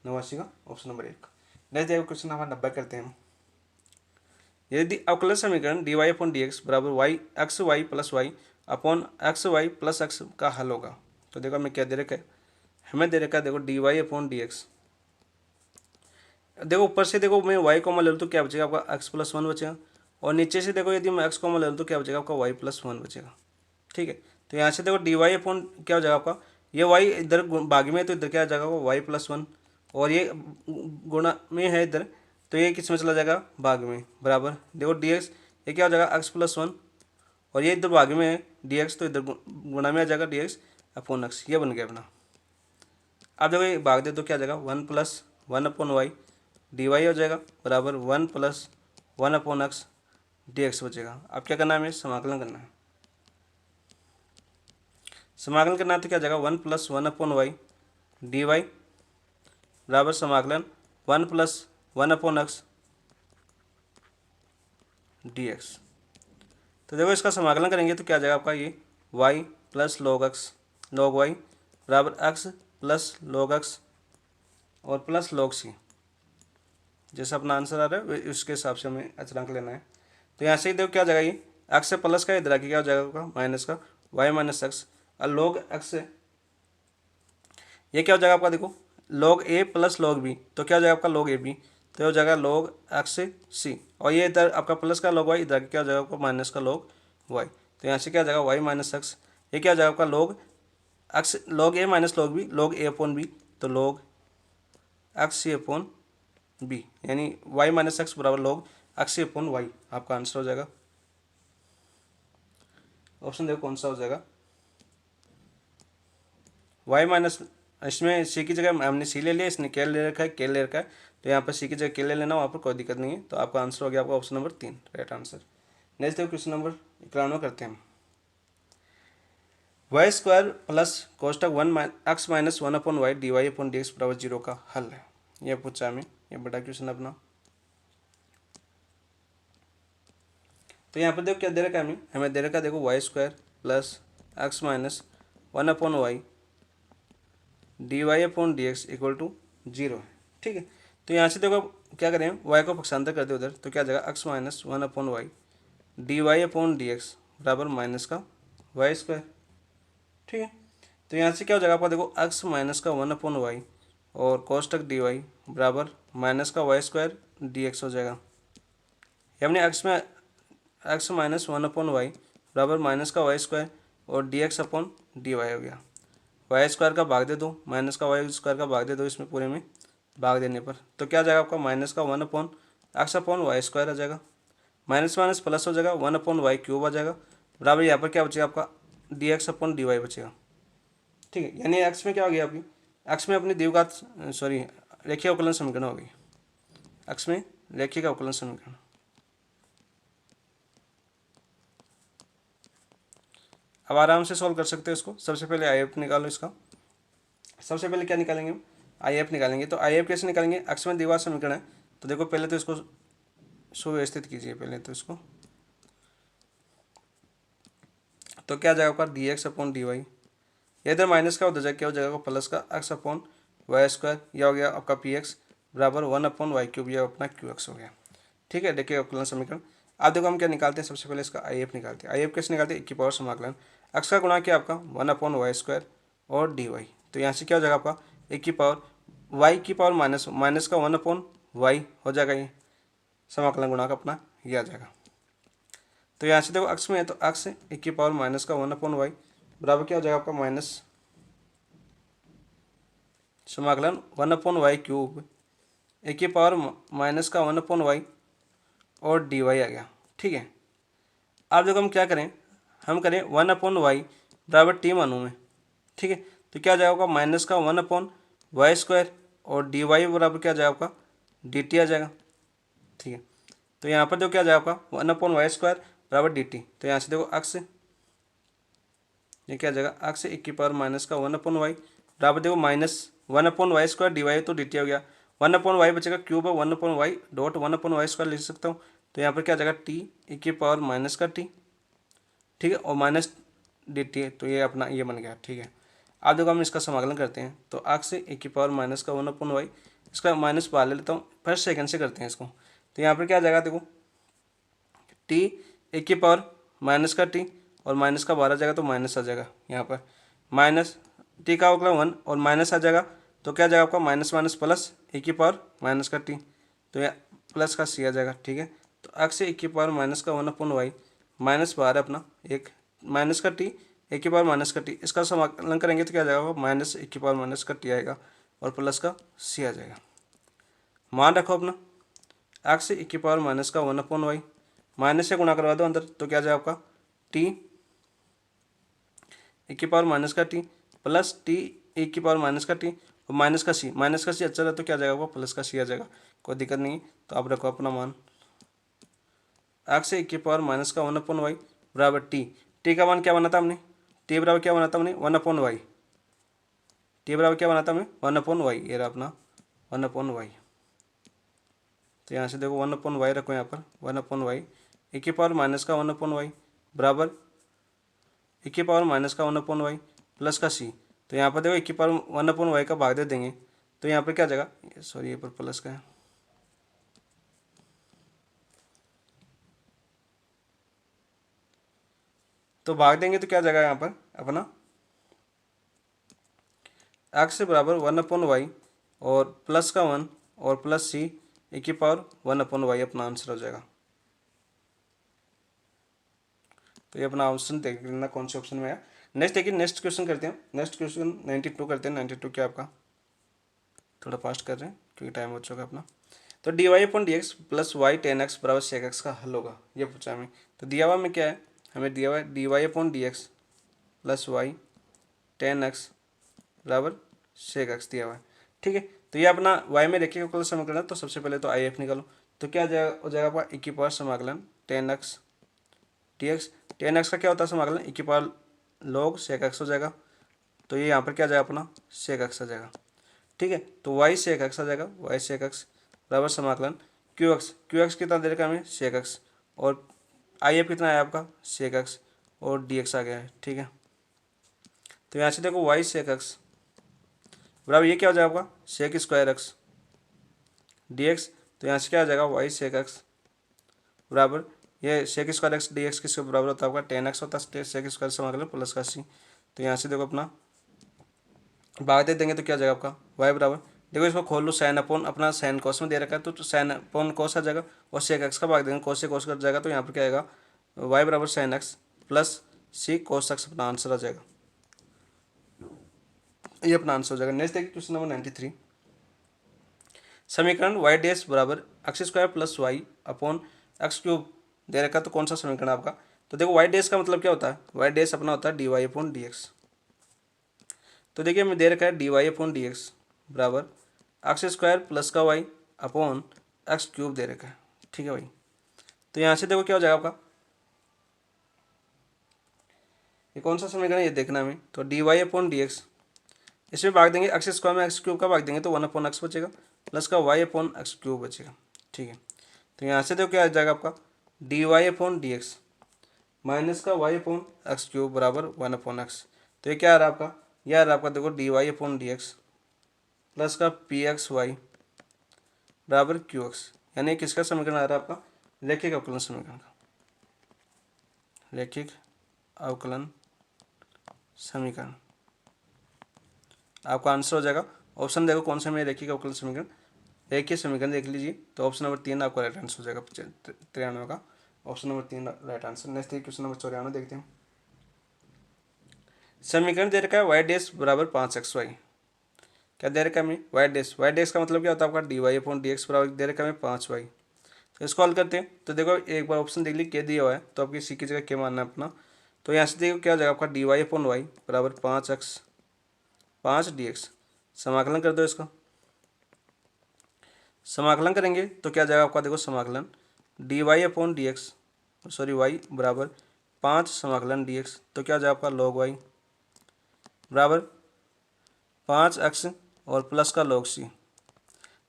89 का ऑप्शन नंबर 1। नेक्स्ट देखो क्वेश्चन नंबर 90 करते हैं। यदि अवकलन समीकरण dy अपॉन डी एक्स बराबर y x y plus y upon x y plus x का हल होगा। तो देखो हमें क्या दे रखा है, हमें दे रखा है देखो dy अपॉन डी एक्स। देखो ऊपर से देखो मैं y कॉमन ले लूँ तो क्या बचेगा आपका x प्लस 1 बचेगा, और नीचे से देखो यदि मैं x कॉमन ले लूँ तो क्या बचेगा आपका y प्लस 1 बचेगा। ठीक है, तो यहाँ से देखो dy अपॉन क्या हो जाएगा आपका, ये y इधर भाग में है तो इधर क्या आ जाएगा y प्लस 1, और ये गुणा में है इधर तो ये किस में चला जाएगा भाग में, बराबर देखो dx ये क्या हो जाएगा x प्लस 1, और ये इधर भाग में है dx तो इधर गुणा में आ जाएगा dx अपॉन x, ये बन गया अपना। अब देखो ये भाग दे तो क्या आ जाएगा 1 plus 1 upon y d y हो जाएगा बराबर 1 plus 1 upon x d x बचेगा। अब क्या करना है, हमें समाकलन करना है। समाकलन करना है तो क्या जाएगा 1 plus 1 upon y d Y बराबर समाकलन 1 plus 1 upon x d x. तो देखो इसका समाकलन करेंगे तो क्या जाएगा आपका ये y plus log x log y बराबर एक्स प्लस लॉग एक्स और प्लस लॉग सी, जैसा अपना आंसर आ रहा है उसके हिसाब से हमें अचरांक लेना है। तो यहाँ से ही देखो क्या जाएगा ये एक्स से प्लस का इधर आके क्या हो जाएगा आपका माइनस का वाई माइनस एक्स, और लॉग एक्स से ये क्या हो जाएगा आपका देखो लॉग ए प्लस लॉग बी, तो क्या हो जाएगा आपका लॉग ए बी, तो हो जाएगा लॉग एक्स से सी, और ये इधर आपका प्लस का लॉग वाई इधर क्या हो जाएगा आपका माइनस का लॉग वाई, तो यहाँ से क्या हो जाएगा वाई माइनस एक्स, ये क्या हो जाएगा आपका लॉग एक्स लॉग ए माइनस लॉग बी लॉग ए अपॉन बी, तो लॉग एक्स सी अपॉन बी, यानी y माइनस एक्स बराबर लॉग एक्स सी अपॉन वाई, आपका आंसर हो जाएगा। ऑप्शन देखो कौन सा हो जाएगा, y माइनस, इसमें सी की जगह हमने सी ले लिया, इसने के ले रखा है के ले रखा है, तो यहाँ पर सी की जगह के ले लेना, वहाँ पर कोई दिक्कत नहीं है। तो आपका आंसर हो गया आपका option number 3 right answer. Next देखो क्वेश्चन नंबर 91 करते हैं। वाई स्क्वायर प्लस कोष्टक 1 x minus 1 upon y d Y upon D x बराबर 0 का हल है, ये पूछा हमें, ये बड़ा क्वेश्चन अपना। तो यहाँ पर देखो क्या दे रखा है हमें दे रखा है देखो y square plus x minus 1 upon y d Y upon D x equal to 0 है। ठीक है, तो यहाँ से देखो क्या करें वाई को पक्षांतर कर दे उधर, तो क्या जाएगा x minus 1 upon y d Y upon D x बराबर माइनस का वाई स्क्वायर। ठीक है, तो यहाँ से क्या हो जाएगा आपका देखो एक्स माइनस का 1 अपॉन वाई और कोष्टक डी वाई बराबर माइनस का वाई स्क्वायर डी एक्स हो जाएगा। हमने एक्स में एक्स माइनस 1 अपॉन वाई बराबर माइनस का वाई स्क्वायर और D x upon D y हो गया। वाई स्क्वायर का भाग दे दो माइनस का वाई स्क्वायर का भाग दे दो, इसमें पूरे में भाग देने पर तो क्या जाएगा आपका माइनस का 1 upon x upon y square आ जाएगा, माइनस माइनस प्लस हो जाएगा 1 अपॉन वाई क्यूब आ जाएगा बराबर यहाँ पर क्या बचेगा आपका d x upon D y बचेगा। ठीक है, यानी एक्स में क्या हो गया आपकी एक्स में अपनी द्विघात सॉरी रेखीय अवकलन समीकरण हो गई, एक्स में रेखीय अवकलन समीकरण। अब आराम से सॉल्व कर सकते हो इसको। सबसे पहले आई एफ निकालो इसका, सबसे पहले क्या निकालेंगे आई एफ निकालेंगे। तो आई एफ कैसे निकालेंगे, एक्स में द्विघात समीकरण है, तो देखो पहले तो इसको सुव्यवस्थित कीजिए पहले तो इसको, तो क्या जाएगा आपका d x upon D y, इधर माइनस का उधर जाए क्या हो जाएगा प्लस का एक्स अपॉन वाई स्क्वायर, यह हो गया आपका पी एक्स बराबर 1 अपॉन वाई क्यूब, यह अपना क्यू एक्स हो गया। ठीक है, देखिए अवकलन समीकरण। अब देखो हम क्या निकालते हैं, सबसे पहले इसका आई एफ निकालते हैं। आई एफ कैसे निकालते हैं, 1 की पावर समाकलन एक्स का गुणा किया आपका 1 अपॉन वाई स्क्वायर और डी वाई, तो यहाँ से क्या हो जाएगा आपका 1 की पावर वाई की पावर माइनस का 1 अपॉन वाई हो जाएगा, ये समाकलन गुणा का अपना ये आ जाएगा। तो यहाँ से देखो एक्स में है तो एक्स 1 की पावर माइनस का 1 अपॉन वाई बराबर क्या हो जाएगा आपका माइनस समाकलन 1 अपॉन वाई क्यूब 1 की पावर माइनस का 1 अपॉन वाई और डी वाई आ गया। ठीक है, अब देखो हम क्या करें, हम करें 1 अपॉन वाई बराबर टी मानूँ में। ठीक है, तो क्या जाएगा माइनस का 1 अपॉन वाई स्क्वायर और डी वाई बराबर क्या जाएगा आपका डी टी आ जाएगा। ठीक है, तो यहाँ पर जो क्या जाएगा आपका 1 अपॉन वाई स्क्वायर बराबर डी टी, तो यहाँ से देखो एक्स ये क्या आ जाएगा, x e की पावर माइनस का 1/y बराबर देखो माइनस 1/y स्क्वायर dy तो dt हो गया, 1/y बचेगा क्यूब है 1/y डॉट 1/y स्क्वायर लिख सकता हूँ। तो यहाँ पर क्या आ जाएगा t e की पावर माइनस का t, ठीक है, और माइनस dt, तो ये अपना ये बन गया, ठीक है। अब देखो हम इसका समाकलन करते हैं, तो x e की पावर माइनस का 1/y, इसका माइनस बाहर ले लेता हूँ, फर्स्ट सेकंड से करते हैं इसको। तो यहाँ पर क्या आ जाएगा देखो t e की पावर माइनस का t और माइनस का बाहर आ जाएगा तो माइनस आ जाएगा, यहाँ पर माइनस t का अगला 1 और माइनस आ जाएगा, तो क्या आ जाएगा आपका माइनस माइनस प्लस e की पावर माइनस का t, तो यह प्लस का c आ जाएगा, ठीक है। तो x e की पावर माइनस का 1/y माइनस बाहर है अपना एक माइनस का t e की पावर माइनस का t, इसका समाकलन करेंगे तो क्या आ जाएगा माइनस e की पावर माइनस का t आएगा और प्लस का c आ जाएगा। मान रखो अपना x e की पावर माइनस का 1/y माइनस से गुणा करवा दो अंदर, तो क्या आ जाएगा आपका t e की पावर माइनस का t प्लस t e की पावर माइनस का t और माइनस का c अच्छा रहा तो क्या आ जाएगा आपका प्लस का c आ जाएगा, कोई दिक्कत नहीं है। तो आप रखो अपना मान x e की पावर माइनस का 1/y बराबर t का मान क्या बना था हमने, t बराबर क्या बना था हमने 1/y, t बराबर क्या बना था हमने 1/y, ये रहा अपना 1/y। तो यहाँ से देखो 1/y रखो यहाँ पर 1/y e की पावर माइनस का 1/y बराबर e की पावर माइनस का 1/y प्लस का c, तो यहाँ पर देखो e की पावर 1/y का भाग दे देंगे, तो यहाँ पर क्या आ जाएगा, सॉरी ये पर प्लस का है, तो भाग देंगे तो क्या आ जाएगा यहाँ पर अपना x बराबर 1/y और प्लस का 1 और प्लस c e की पावर 1/y अपना आंसर हो जाएगा। तो ये अपना ऑप्शन देख लेना कौन से ऑप्शन में है। नेक्स्ट देखिए, नेक्स्ट क्वेश्चन करते हैं, नेक्स्ट क्वेश्चन 92 करते हैं। 92 क्या आपका, थोड़ा फास्ट कर रहे हैं क्योंकि टाइम हो चुका अपना। तो dy upon D x plus y tan x बराबर सेक एक्स का हल होगा, ये पूछा हमें। तो दिया हुआ में क्या है, हमें दिया हुआ है dy upon D x plus y tan x बराबर सेक एक्स दिया हुआ है, ठीक है। तो ये अपना y में रेखीय अवकलन समीकरण है, तो सबसे पहले तो आई एफ निकालो। तो क्या हो जाएगा आपका e की पावर समाकलन ten x d x, ten x का क्या होता है समाकलन e की पावर log सेक एक्स हो जाएगा, तो ये यहाँ पर क्या आ जाएगा अपना सेक एक्स आ जाएगा, ठीक है। तो वाई सेक एक्स आ जाएगा, वाई सेक एक्स बराबर समाकलन क्यू एक्स कितना दे रखा है हमें सेक एक्स, और आई एफ कितना है आपका सेक एक्स और डी एक्स आ गया है, ठीक है। तो यहाँ से देखो वाई सेक एक्स बराबर ये क्या हो जाएगा आपका sec square x d x, तो यहाँ से क्या आ जाएगा वाई सेक एक्स बराबर ये sec square x d x किसके बराबर होता है आपका टेन एक्स होता है, सेक स्क्वायर समाकलन प्लस का सी। तो यहाँ से देखो अपना भाग दे देंगे तो क्या आ जाएगा आपका वाई बराबर, देखो इसको खोल लो साइन अपॉन अपना साइन कॉस में दे रखा है, तो साइन अपॉन कॉस आ जाएगा और सेक एक्स का भाग देंगे कॉस से कॉस कट जाएगा, तो यहाँ पर क्या आएगा वाई बराबर साइन एक्स प्लस सी कॉस एक्स अपना आंसर आ जाएगा, ये अपना आंसर हो जाएगा। नेक्स्ट देखिए क्वेश्चन नंबर 93, समीकरण वाई डैश बराबर x square plus y upon x cube दे रखा है, तो कौन सा समीकरण आपका। तो देखो वाई डैश का मतलब क्या होता है, वाई डैश अपना होता है D Y upon D x. तो देखिए हमें दे रखा है D Y upon D x बराबर एक्स स्क्वायर प्लस का वाई अपॉन एक्स क्यूब दे रखा है, ठीक है भाई। तो यहाँ से देखो क्या हो जाएगा आपका, ये कौन सा समीकरण ये देखना हमें। तो d Y upon D x इसमें भाग देंगे एक्स स्क्वायर में एक्स क्यूब का भाग देंगे तो 1/x बचेगा प्लस का वाई अपॉन एक्स क्यूब बचेगा, ठीक है। तो यहाँ से देखो क्या आ जाएगा आपका d Y upon D x minus का वाई अपॉन एक्स क्यूब बराबर 1/x। तो ये क्या आ रहा है आपका, यह आ रहा है आपका देखो D Y upon D x plus का पी एक्स वाई बराबर क्यू एक्स, यानी किसका समीकरण आ रहा है आपका रैखिक अवकलन समीकरण का, रैखिक अवकलन समीकरण आपका आंसर हो जाएगा। ऑप्शन देखो कौन सा में रैखिक अवकलन समीकरण, रैखिक समीकरण देख लीजिए, तो ऑप्शन नंबर 3 आपका राइट आंसर हो जाएगा 93 का, option number 3 right answer. Next question number 94 देखते हैं, समीकरण दे रखा है वाई डैश बराबर 5x वाई, क्या दे रखा है हमें वाई डैश का मतलब क्या होता है आपका d Y upon D x बराबर दे रखा है हमें 5y। तो इसको हल करते हैं, तो देखो एक बार ऑप्शन देख लीजिए क्या दिया हुआ है, तो आपकी सी की जगह क्या मानना है अपना। तो यहाँ से देखो क्या हो जाएगा आपका डी वाई अपॉन वाई बराबर 5x 5 dx, समाकलन कर दो इसका, समाकलन करेंगे तो क्या जाएगा आपका देखो समाकलन d Y upon D x sorry y बराबर 5 समाकलन डी एक्स, तो क्या जाएगा आपका लॉग वाई बराबर 5x और प्लस का log c।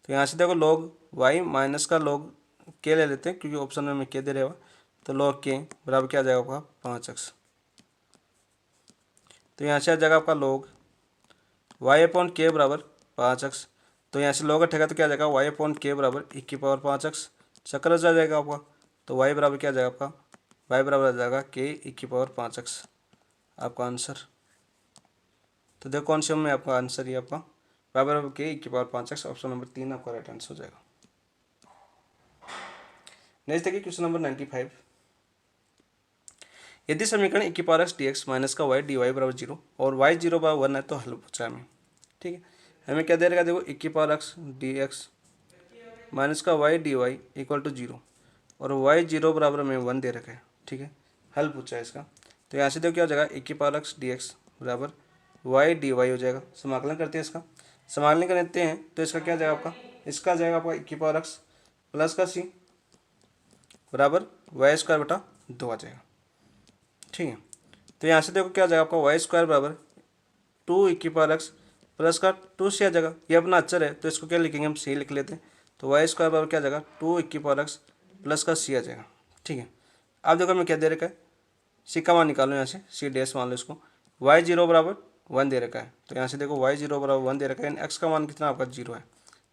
तो यहाँ से देखो log y माइनस का log k ले लेते हैं क्योंकि ऑप्शन में हमें k दे रहेगा। तो log k बराबर क्या आ जाएगा आपका 5x। तो यहाँ से आ जाएगा आपका log y अपॉन k बराबर 5x। तो यहाँ से log हटेगा तो क्या आ जाएगा y अपॉन k बराबर 1/5x। चक्कर आ जाएगा आपका। तो y बराबर क्या आ जाएगा आपका, y बराबर आ जाएगा k 1/5x आपका आंसर। तो देखो कौन से में आपका आंसर ही आपका y बराबर k 1/5x, ऑप्शन नंबर 3 आपका राइट आंसर हो जाएगा। नेक्स्ट देखिए क्वेश्चन नंबर 95। यदि समीकरण e dx माइनस का y dy बराबर 0 और y 0 बराबर 1 है तो हल पूछा है हमें। ठीक है, हमें क्या दे रखा है, देखो dx माइनस का y dy इक्वल टू 0 और y 0 बराबर में 1 दे रखा है। ठीक है, हल पूछा है इसका। तो यहाँ से देखो क्या हो जाएगा dx बराबर y dy हो जाएगा। समाकलन करते हैं इसका, समाकलन करते हैं तो इसका क्या जाएगा आपका, इसका जाएगा आपका प्लस का c बराबर y² बटा 2 आ जाएगा। ठीक है, तो यहाँ से देखो क्या जाएगा आपका y² बराबर 2 प्लस का 2c आ जाएगा। ये अपना अचर है तो इसको क्या लिखेंगे, हम c लिख लेते हैं। तो y² बराबर क्या जाएगा 2 प्लस का c आ जाएगा। ठीक है, अब देखो हमें क्या दे रखा है, c का मान निकालो यहाँ से, c डैश मान लो इसको। y0 बराबर 1 दे रखा है। तो यहाँ से देखो y0 बराबर 1 दे रखा है, x का मान कितना आपका 0 है।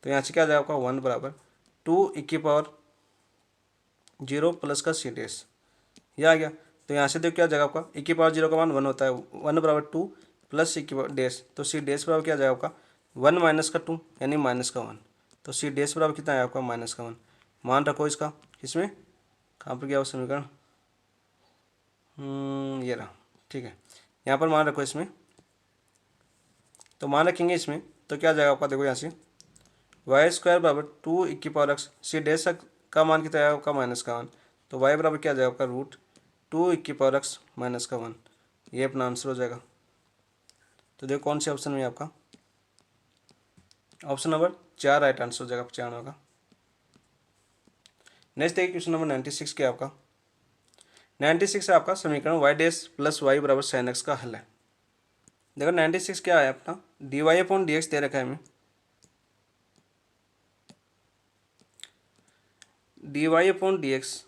तो यहाँ से क्या जाएगा आपका 1 बराबर 2 प्लस का c डैश, ये आ गया। तो यहाँ से देखो क्या जाएगा आपका e0 का मान 1 होता है, 1 बराबर 2 प्लस c डैश। तो c डैश बराबर क्या जाएगा आपका 1 माइनस का 2 यानी माइनस का 1। तो c डैश बराबर कितना है आपका माइनस का 1। मान रखो इसका, इसमें कहाँ पर गया वो समीकरण, ये रहा। ठीक है, यहाँ पर मान रखो इसमें, तो मान रखेंगे इसमें तो क्या जाएगा आपका, देखो यहाँ से y² बराबर 2 c डैश का मान कितना है आपका माइनस का 1। तो y बराबर क्या जाएगा आपका √2 माइनस का 1, ये अपना आंसर हो जाएगा। तो देखो कौन से ऑप्शन में आपका ऑप्शन नंबर 4 राइट आंसर हो जाएगा 95 का। नेक्स्ट देखिए क्वेश्चन नंबर 96 क्या आपका, 96 है आपका समीकरण y डैश प्लस y बराबर sin x का हल है। देखो 96 क्या है अपना dy अपॉन dx दे रखा है हमें, dy अपॉन dx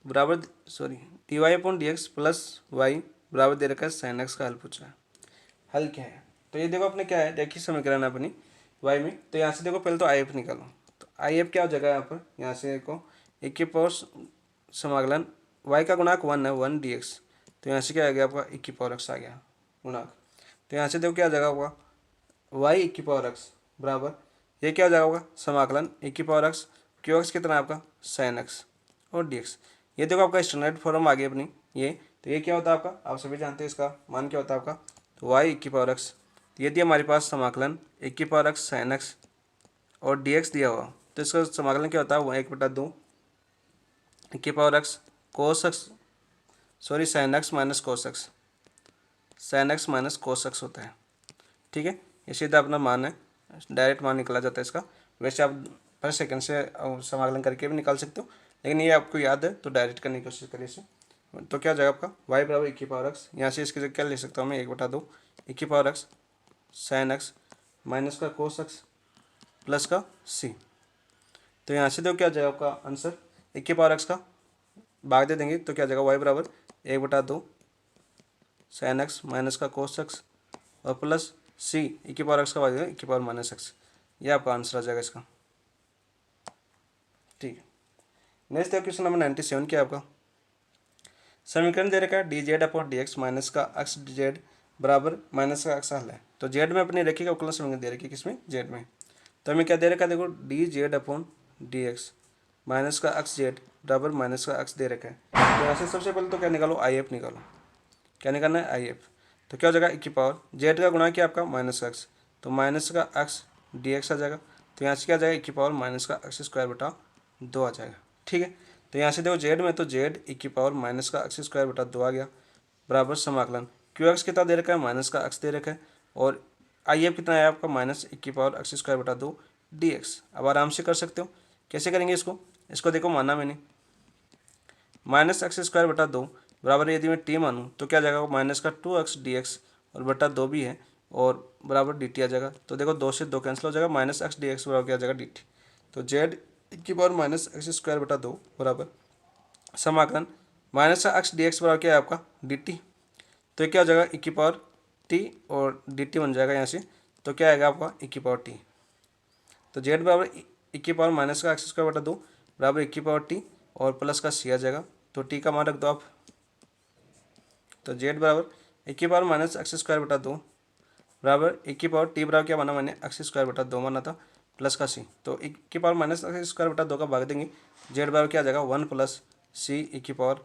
बराबर dy upon dx plus y बराबर दे रखा है sin x का हल पूछा है। हल क्या है, तो ये देखो अपने क्या है, देखिए समीकरण अपनी y में। तो यहाँ से देखो पहले तो if निकालो। तो if क्या हो जाएगा यहाँ पर, यहाँ से देखो एक के पावर समाकलन y का गुणांक 1 है 1 dx। तो यहाँ से क्या आ गया आपका e⁻x आ गया गुणांक। तो यहाँ से देखो क्या आ जाएगा आपका y e⁻x बराबर ये क्या हो जाएगा आपका समाकलन e⁻x qx कितना है आपका sin x और dx। ये देखो आपका स्टैंडर्ड फॉर्म आ गई अपनी ये। तो ये क्या होता है आपका, आप सभी जानते हैं इसका मान क्या होता है आपका, तो y e⁻x। ये दिया हमारे पास समाकलन e⁻x sin x और dx दिया हुआ। तो इसका समाकलन क्या होता है, वो 1/2 e⁻x cos x sin x minus cos x, sin x minus cos x होता है। ठीक है, ये सीधा अपना मान है, डायरेक्ट मान निकला जाता है इसका। वैसे आप पर सेकंड से समाकलन करके भी निकाल सकते हो, लेकिन ये आपको याद है तो डायरेक्ट करने की कोशिश करिए इसे। तो क्या हो जाएगा आपका y बराबर e⁻x, यहाँ से इसके क्या ले सकता हूँ मैं 1/2 e⁻x sin x माइनस का cos x प्लस का c। तो यहाँ से तो क्या जाएगा आपका आंसर e⁻x का भाग दे देंगे तो क्या जाएगा y बराबर 1/2 sin x माइनस का cos x और प्लस c e⁻x का भाग देंगे e⁻−x। ये आपका आंसर आ जाएगा इसका। ठीक है, नेक्स्ट है क्वेश्चन नंबर 97 क्या आपका, समीकरण दे रखा है dz अपॉन dx माइनस का x dz बराबर माइनस का x हल है। तो z में अपनी रेखी का अवकलन समीकरण दे रखी है, किसमें z में। तो हमें क्या दे रखा है, देखो dz अपॉन dx माइनस का x z बराबर माइनस का x दे रखा है। तो यहाँ से सबसे पहले तो क्या निकालो if निकालो, क्या निकालना है if। तो क्या हो जाएगा e की पावर z का गुणा किया आपका माइनस का x, तो माइनस का x dx आ जाएगा। तो यहाँ से क्या आ जाएगा e की पावर माइनस का x² बटा 2 आ जाएगा। ठीक है, तो यहाँ से देखो z में तो z e की पावर माइनस का x² बटा 2 आ गया बराबर समाकलन qx कितना दे रखा है माइनस का x दे रखा है और if कितना है आपका माइनस e की पावर x² बटा 2 dx। अब आराम से कर सकते हो, कैसे करेंगे इसको, इसको देखो माना मैंने माइनस x² बटा 2 बराबर यदि मैं टी मानूँ तो क्या आ जाएगा माइनस का 2x dx और बटा 2 भी है और बराबर dt आ जाएगा। तो देखो 2 से 2 कैंसिल हो जाएगा, माइनस एक्स डी एक्स बराबर क्या आ जाएगा dt। तो जेड की पावर माइनस एक्स स्क्वायर बटा 2 बराबर समाकलन माइनस का एक्स डी एक्स बराबर क्या है आपका dt। तो ये क्या हो जाएगा e की पावर t और dt बन जाएगा यहाँ से। तो क्या आएगा आपका e की पावर t। तो जेड बराबर e की पावर माइनस का एक्स स्क्वायर बटा 2 बराबर e की पावर t और प्लस का c आ जाएगा। तो t का मान रख दो आप। तो जेड बराबर e की पावर माइनस एक्स स्क्वायर बटा 2 बराबर e की पावर टी बराबर क्या माना मैंने एक्स स्क्वायर बटा 2 माना था प्लस का सी। तो e की पावर माइनस एक्स स्क्वायर बटा 2 का भाग देंगे, जेड बराबर क्या आ जाएगा 1 प्लस सी e की पावर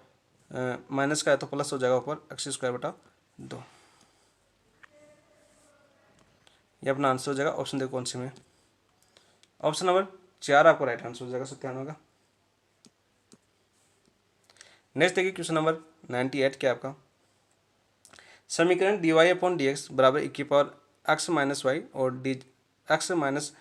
माइनस का है तो प्लस हो जाएगा ऊपर एक्स स्क्वायर बटा 2। ये अपना आंसर हो जाएगा। ऑप्शन देखो कौन सी में, ऑप्शन नंबर 4 आपको राइट आंसर हो जाएगा 97 का। नेक्स्ट देखिए क्वेश्चन नंबर 98 क्या आपका, समीकरण dy अपॉन डी एक्स बराबर e की पावर एक्स माइनस वाई और डी एक्स माइनस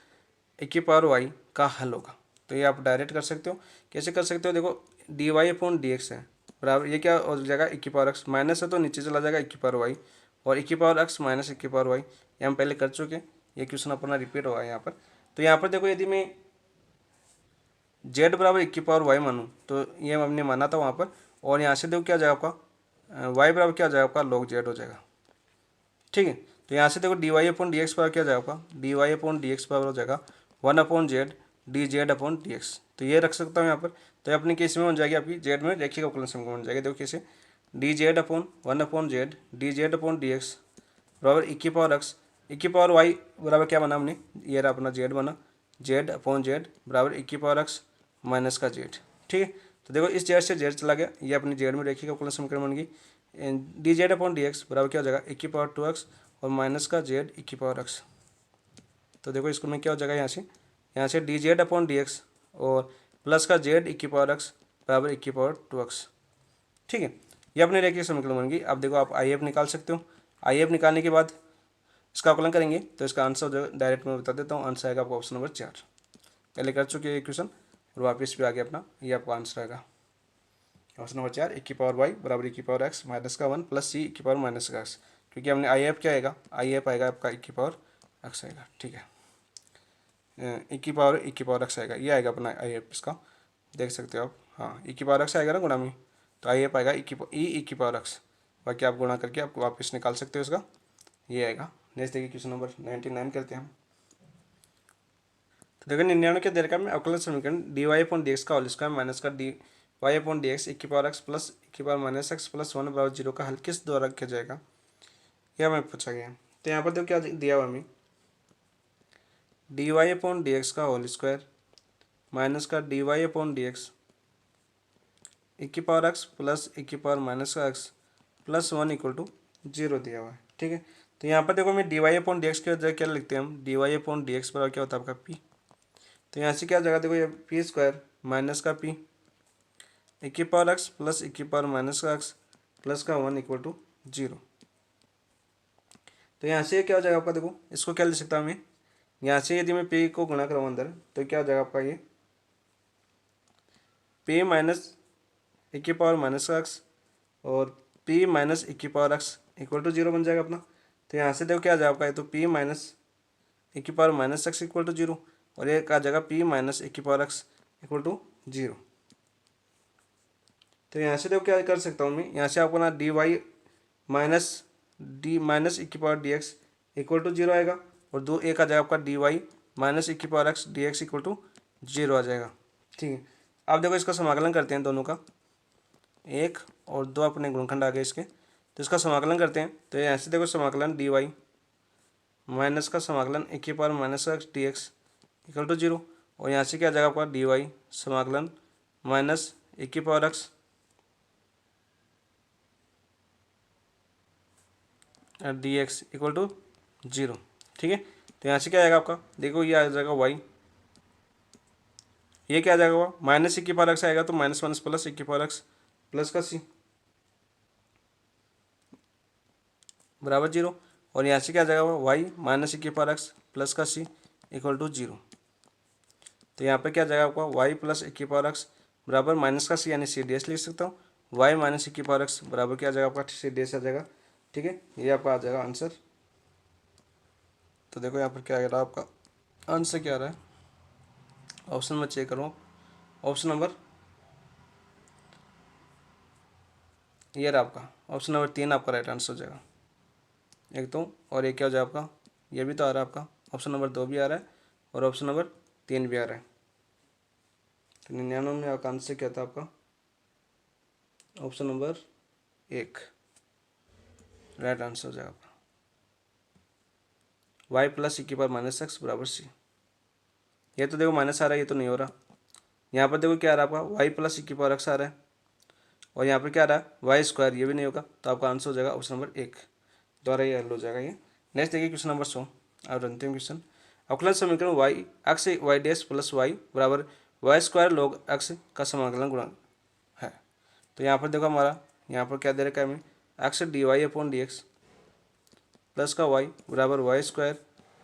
e की पावर वाई का हल होगा। तो ये आप डायरेक्ट कर सकते हो। कैसे कर सकते हो, देखो dy अपॉन डी एक्स है बराबर ये क्या हो जाएगा e की पावर एक्स, माइनस है तो नीचे चला जाएगा e की पावर वाई और e की पावर एक्स माइनस e की पावर वाई, ये हम पहले कर चुके, ये क्वेश्चन अपना रिपीट होगा यहाँ पर। तो यहाँ पर देखो यदि मैं z बराबर e की पावर वाई मानूँ तो ये हमने माना था वहाँ पर, और यहाँ से देखो क्या जाएगा आपका y बराबर क्या जाएगा आपका log z हो जाएगा। ठीक है, तो यहाँ से देखो D Y upon D x बराबर क्या जाएगा आपका d Y upon D x बराबर हो जाएगा 1 upon z d z upon D x. तो ये रख सकता हूँ यहाँ पर। तो ये अपनी केस में बन जाएगी आपकी जेड में रेखीय अवकलन समीकरण बन जाएगी। देखो कैसे D z upon 1 upon z d z upon D x बराबर e की पावर एक्स e की पावर वाई बराबर क्या बना हमने, ये रहा अपना जेड बना, जेड अपॉन जेड बराबर e की पावर एक्स माइनस का जेड। ठीक है, तो देखो इस जेड से जेड चला गया, ये अपनी जेड में रेखीय अवकलन समीकरण बन गई। D z upon D x बराबर क्या हो जाएगा e की पावर 2x और माइनस का जेड e की पावर x। तो देखो इसको में क्या हो जाएगा यहाँ से D z upon D x और प्लस का जेड e की पावर x बराबर e की पावर 2x। ठीक है, ये अपने रेखीय समीकरण बन गई। अब देखो आप आई एफ निकाल सकते हो। आई एफ निकालने के बाद इसका अवकलन करेंगे तो इसका आंसर जो डायरेक्ट मैं बता देता हूँ, आंसर आएगा आपका ऑप्शन नंबर 4। पहले कर चुके हैं क्वेश्चन और वापस भी आगे अपना ये आपका आंसर आएगा ऑप्शन नंबर 4 e की पावर वाई बराबर e की पावर एक्स माइनस का 1 प्लस सी e की पावर माइनस का एक्स, क्योंकि हमने आई एफ क्या आएगा आई एफ आएगा आपका e की पावर एक्स आएगा। ठीक है, e की पावर एक्स आएगा, ये आएगा अपना आई एफ इसका, देख सकते हो आप। हाँ e की पावर एक्स आएगा ना गुणा में, तो आई एफ आएगा e की पावर एक्स, बाकी आप गुणा करके आप वापस निकाल सकते हो इसका, ये आएगा। नेक्स्ट देखिए क्वेश्चन नंबर 99 करते हैं हम। तो देखो 99 के दे रखा में अवकलन समीकरण d Y upon D x का होल स्क्वायर माइनस का d Y upon D x e की पावर एक्स प्लस e की पावर माइनस एक्स प्लस 1 बराबर 0 का हल किस द्वारा किया जाएगा, यह हमें पूछा गया है। तो यहाँ पर देखो क्या दिया हुआ हमें, d Y upon D x का होल स्क्वायर माइनस का d Y upon D x e की पावर एक्स प्लस e की पावर माइनस का एक्स प्लस 1 इक्वल टू 0 दिया हुआ है। ठीक है, तो यहाँ पर देखो हमें d Y upon D x की जगह क्या लिखते हैं हम, d Y upon D x बराबर क्या होता है आपका पी। तो यहाँ से क्या जगह देखो ये पी स्क्वायर माइनस का पी e की पावर एक्स प्लस e की पावर माइनस का एक्स प्लस का 1 इक्वल टू 0। तो यहाँ से क्या हो जाएगा आपका, देखो इसको क्या लिख सकता हूँ मैं, यहाँ से यदि मैं p को गुणा कराऊँ अंदर तो क्या हो जाएगा आपका ये p माइनस e की पावर माइनस का एक्स और p माइनस e की पावर एक्स इक्वल टू 0 बन जाएगा अपना। तो यहाँ से देखो क्या आ जाएगा आपका, ये तो p माइनस e की power minus x equal to 0 और ये आ जाएगा p माइनस e की पावर एक्स इक्वल टू 0। तो यहाँ से देखो क्या कर सकता हूँ मैं, यहाँ से आपको ना डी वाई माइनस e की power d x equal to 0 आएगा और दो एक आ जाएगा आपका डी वाई माइनस e की power x d x equal to 0 आ जाएगा। ठीक है, अब देखो इसका समाकलन करते हैं दोनों का, 1 और 2 अपने गुणनखंड आ गए इसके, तो इसका समाकलन करते हैं। तो यहाँ से देखो समाकलन डी वाई माइनस का समाकलन e की power minus x d x equal to 0 और यहाँ से क्या आ जाएगा आपका डी वाई समाकलन माइनस e की power x d x equal to 0। ठीक है, तो यहाँ से क्या आएगा आपका, देखो ये आ जाएगा वाई, ये क्या आ जाएगा माइनस e की पावर एक्स आएगा तो माइनस माइनस प्लस e की पावर एक्स प्लस का सी बराबर 0 और यहाँ से क्या आ जाएगा वाई माइनस e की पावर एक्स प्लस का सी इक्वल टू 0। तो यहाँ पे क्या आ जाएगा आपका वाई प्लस e की पावर एक्स बराबर माइनस का सी यानी सी डी एस लिख सकता हूँ, वाई माइनस की पावर एक्स बराबर क्या आ जाएगा आपका सी डी एस आ जाएगा। ठीक है, ये आपका आ जाएगा आंसर। तो देखो यहाँ पर क्या आ रहा है आपका आंसर क्या आ रहा है, ऑप्शन में चेक करो। ऑप्शन नंबर ये रहा आपका, ऑप्शन नंबर 3 आपका राइट आंसर हो जाएगा एक तो, और एक क्या हो जाएगा आपका, ये भी तो आ रहा है आपका, ऑप्शन नंबर 2 भी आ रहा है और ऑप्शन नंबर 3 भी आ रहा है। तो 99 में आपका आंसर क्या था आपका, ऑप्शन नंबर 1 राइट आंसर हो जाएगा आपका। वाई प्लस ई की पावर माइनस एक्स बराबर सी, ये तो देखो माइनस आ रहा है, ये तो नहीं हो रहा। यहाँ पर देखो क्या आ रहा है आपका, वाई प्लस ई की पावर एक्स आ रहा है, और यहाँ पर क्या आ रहा है वाई स्क्वायर, ये भी नहीं होगा। तो आपका आंसर हो जाएगा ऑप्शन नंबर 1 द्वारा ये हल हो जाएगा ये। नेक्स्ट देखिए क्वेश्चन नंबर 100 और अंतिम क्वेश्चन। अवकलन समीकरण y x y dash plus y बराबर वाई स्क्वायर लॉग एक्स का समाकलन गुणांक है। तो यहाँ पर देखो हमारा यहाँ पर क्या दे रखा है हमें, x D Y upon D x plus का वाई बराबर वाई स्क्वायर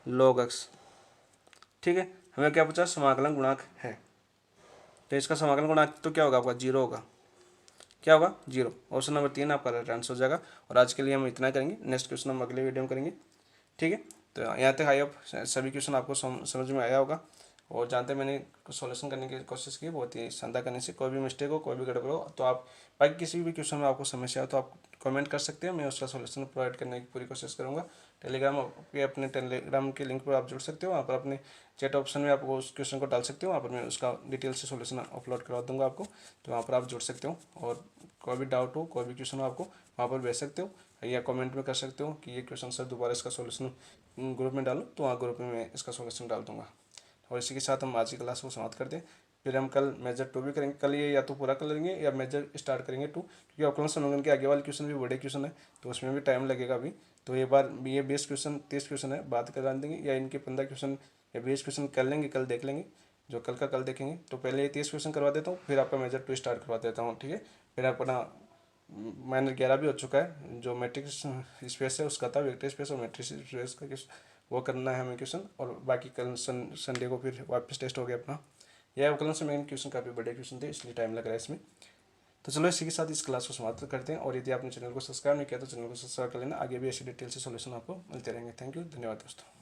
लॉग एक्स। ठीक है, हमें क्या पूछा, समाकलन गुणांक है। तो इसका समाकलन गुणांक तो क्या होगा आपका, 0 होगा। क्या होगा, 0। ऑप्शन नंबर 3 आपका राइट आंसर हो जाएगा। और आज के लिए हम इतना करेंगे, नेक्स्ट क्वेश्चन हम अगले वीडियो में करेंगे। ठीक है, तो यहाँ तक आई होप सभी क्वेश्चन आपको समझ में आया होगा, और जानते मैंने सॉल्यूशन करने की कोशिश की बहुत ही शानदार करने से। कोई भी मिस्टेक हो, कोई भी गड़बड़ हो, तो आप बाकी किसी भी क्वेश्चन में आपको समस्या हो तो आप कमेंट कर सकते हैं, मैं उसका सॉल्यूशन प्रोवाइड करने की पूरी कोशिश करूँगा। टेलीग्राम पे अपने टेलीग्राम के लिंक पर आप जुड़ सकते हो, वहाँ पर अपने चैट ऑप्शन में आपको उस क्वेश्चन को डाल सकते हो, वहाँ पर मैं उसका डिटेल से सॉल्यूशन अपलोड करवा दूँगा आपको, तो वहाँ पर आप जुड़ सकते हो। और कोई भी डाउट हो, कोई भी क्वेश्चन हो, आपको वहाँ पर भेज सकते हो या कमेंट में कर सकते हो कि ये क्वेश्चन सर दोबारा इसका सॉल्यूशन ग्रुप में डालो, तो वहाँ ग्रुप में मैं इसका सॉल्यूशन डाल दूँगा। और इसी के साथ हम आज की क्लास को समाप्त करते हैं। फिर हम कल मेजर 2 भी करेंगे। कल ये या तो पूरा कर लेंगे या मेजर स्टार्ट करेंगे 2, क्योंकि अवकलन समीकरण के आगे वाले क्वेश्चन भी बड़े क्वेश्चन है, तो उसमें भी टाइम लगेगा अभी। तो ये बार ये 20 क्वेश्चन 30 क्वेश्चन है, बात करा देंगे, या इनके 15 क्वेश्चन या 20 क्वेश्चन कर लेंगे, कल देख लेंगे, जो कल का कल देखेंगे। तो पहले ये 30 क्वेश्चन करवा देता हूँ, फिर आपका मेजर 2 स्टार्ट करवा देता हूँ। ठीक है, फिर अपना माइनर 11 भी हो चुका है, जो मैट्रिक्स स्पेस है उसका था, वेक्टर स्पेस और मैट्रिक्स स्पेस का वो करना है हमें क्वेश्चन। और बाकी कल संडे को फिर वापस टेस्ट हो गया अपना। यह अवकलन से मेन क्वेश्चन काफ़ी बड़े क्वेश्चन थे, इसलिए टाइम लग रहा है इसमें। तो चलो इसी के साथ इस क्लास को समाप्त करते हैं। और यदि आपने चैनल को सब्सक्राइब नहीं किया तो चैनल को सब्सक्राइब कर लेना, आगे भी ऐसी डिटेल से सॉल्यूशन आपको मिलते रहेंगे। थैंक यू, धन्यवाद दोस्तों।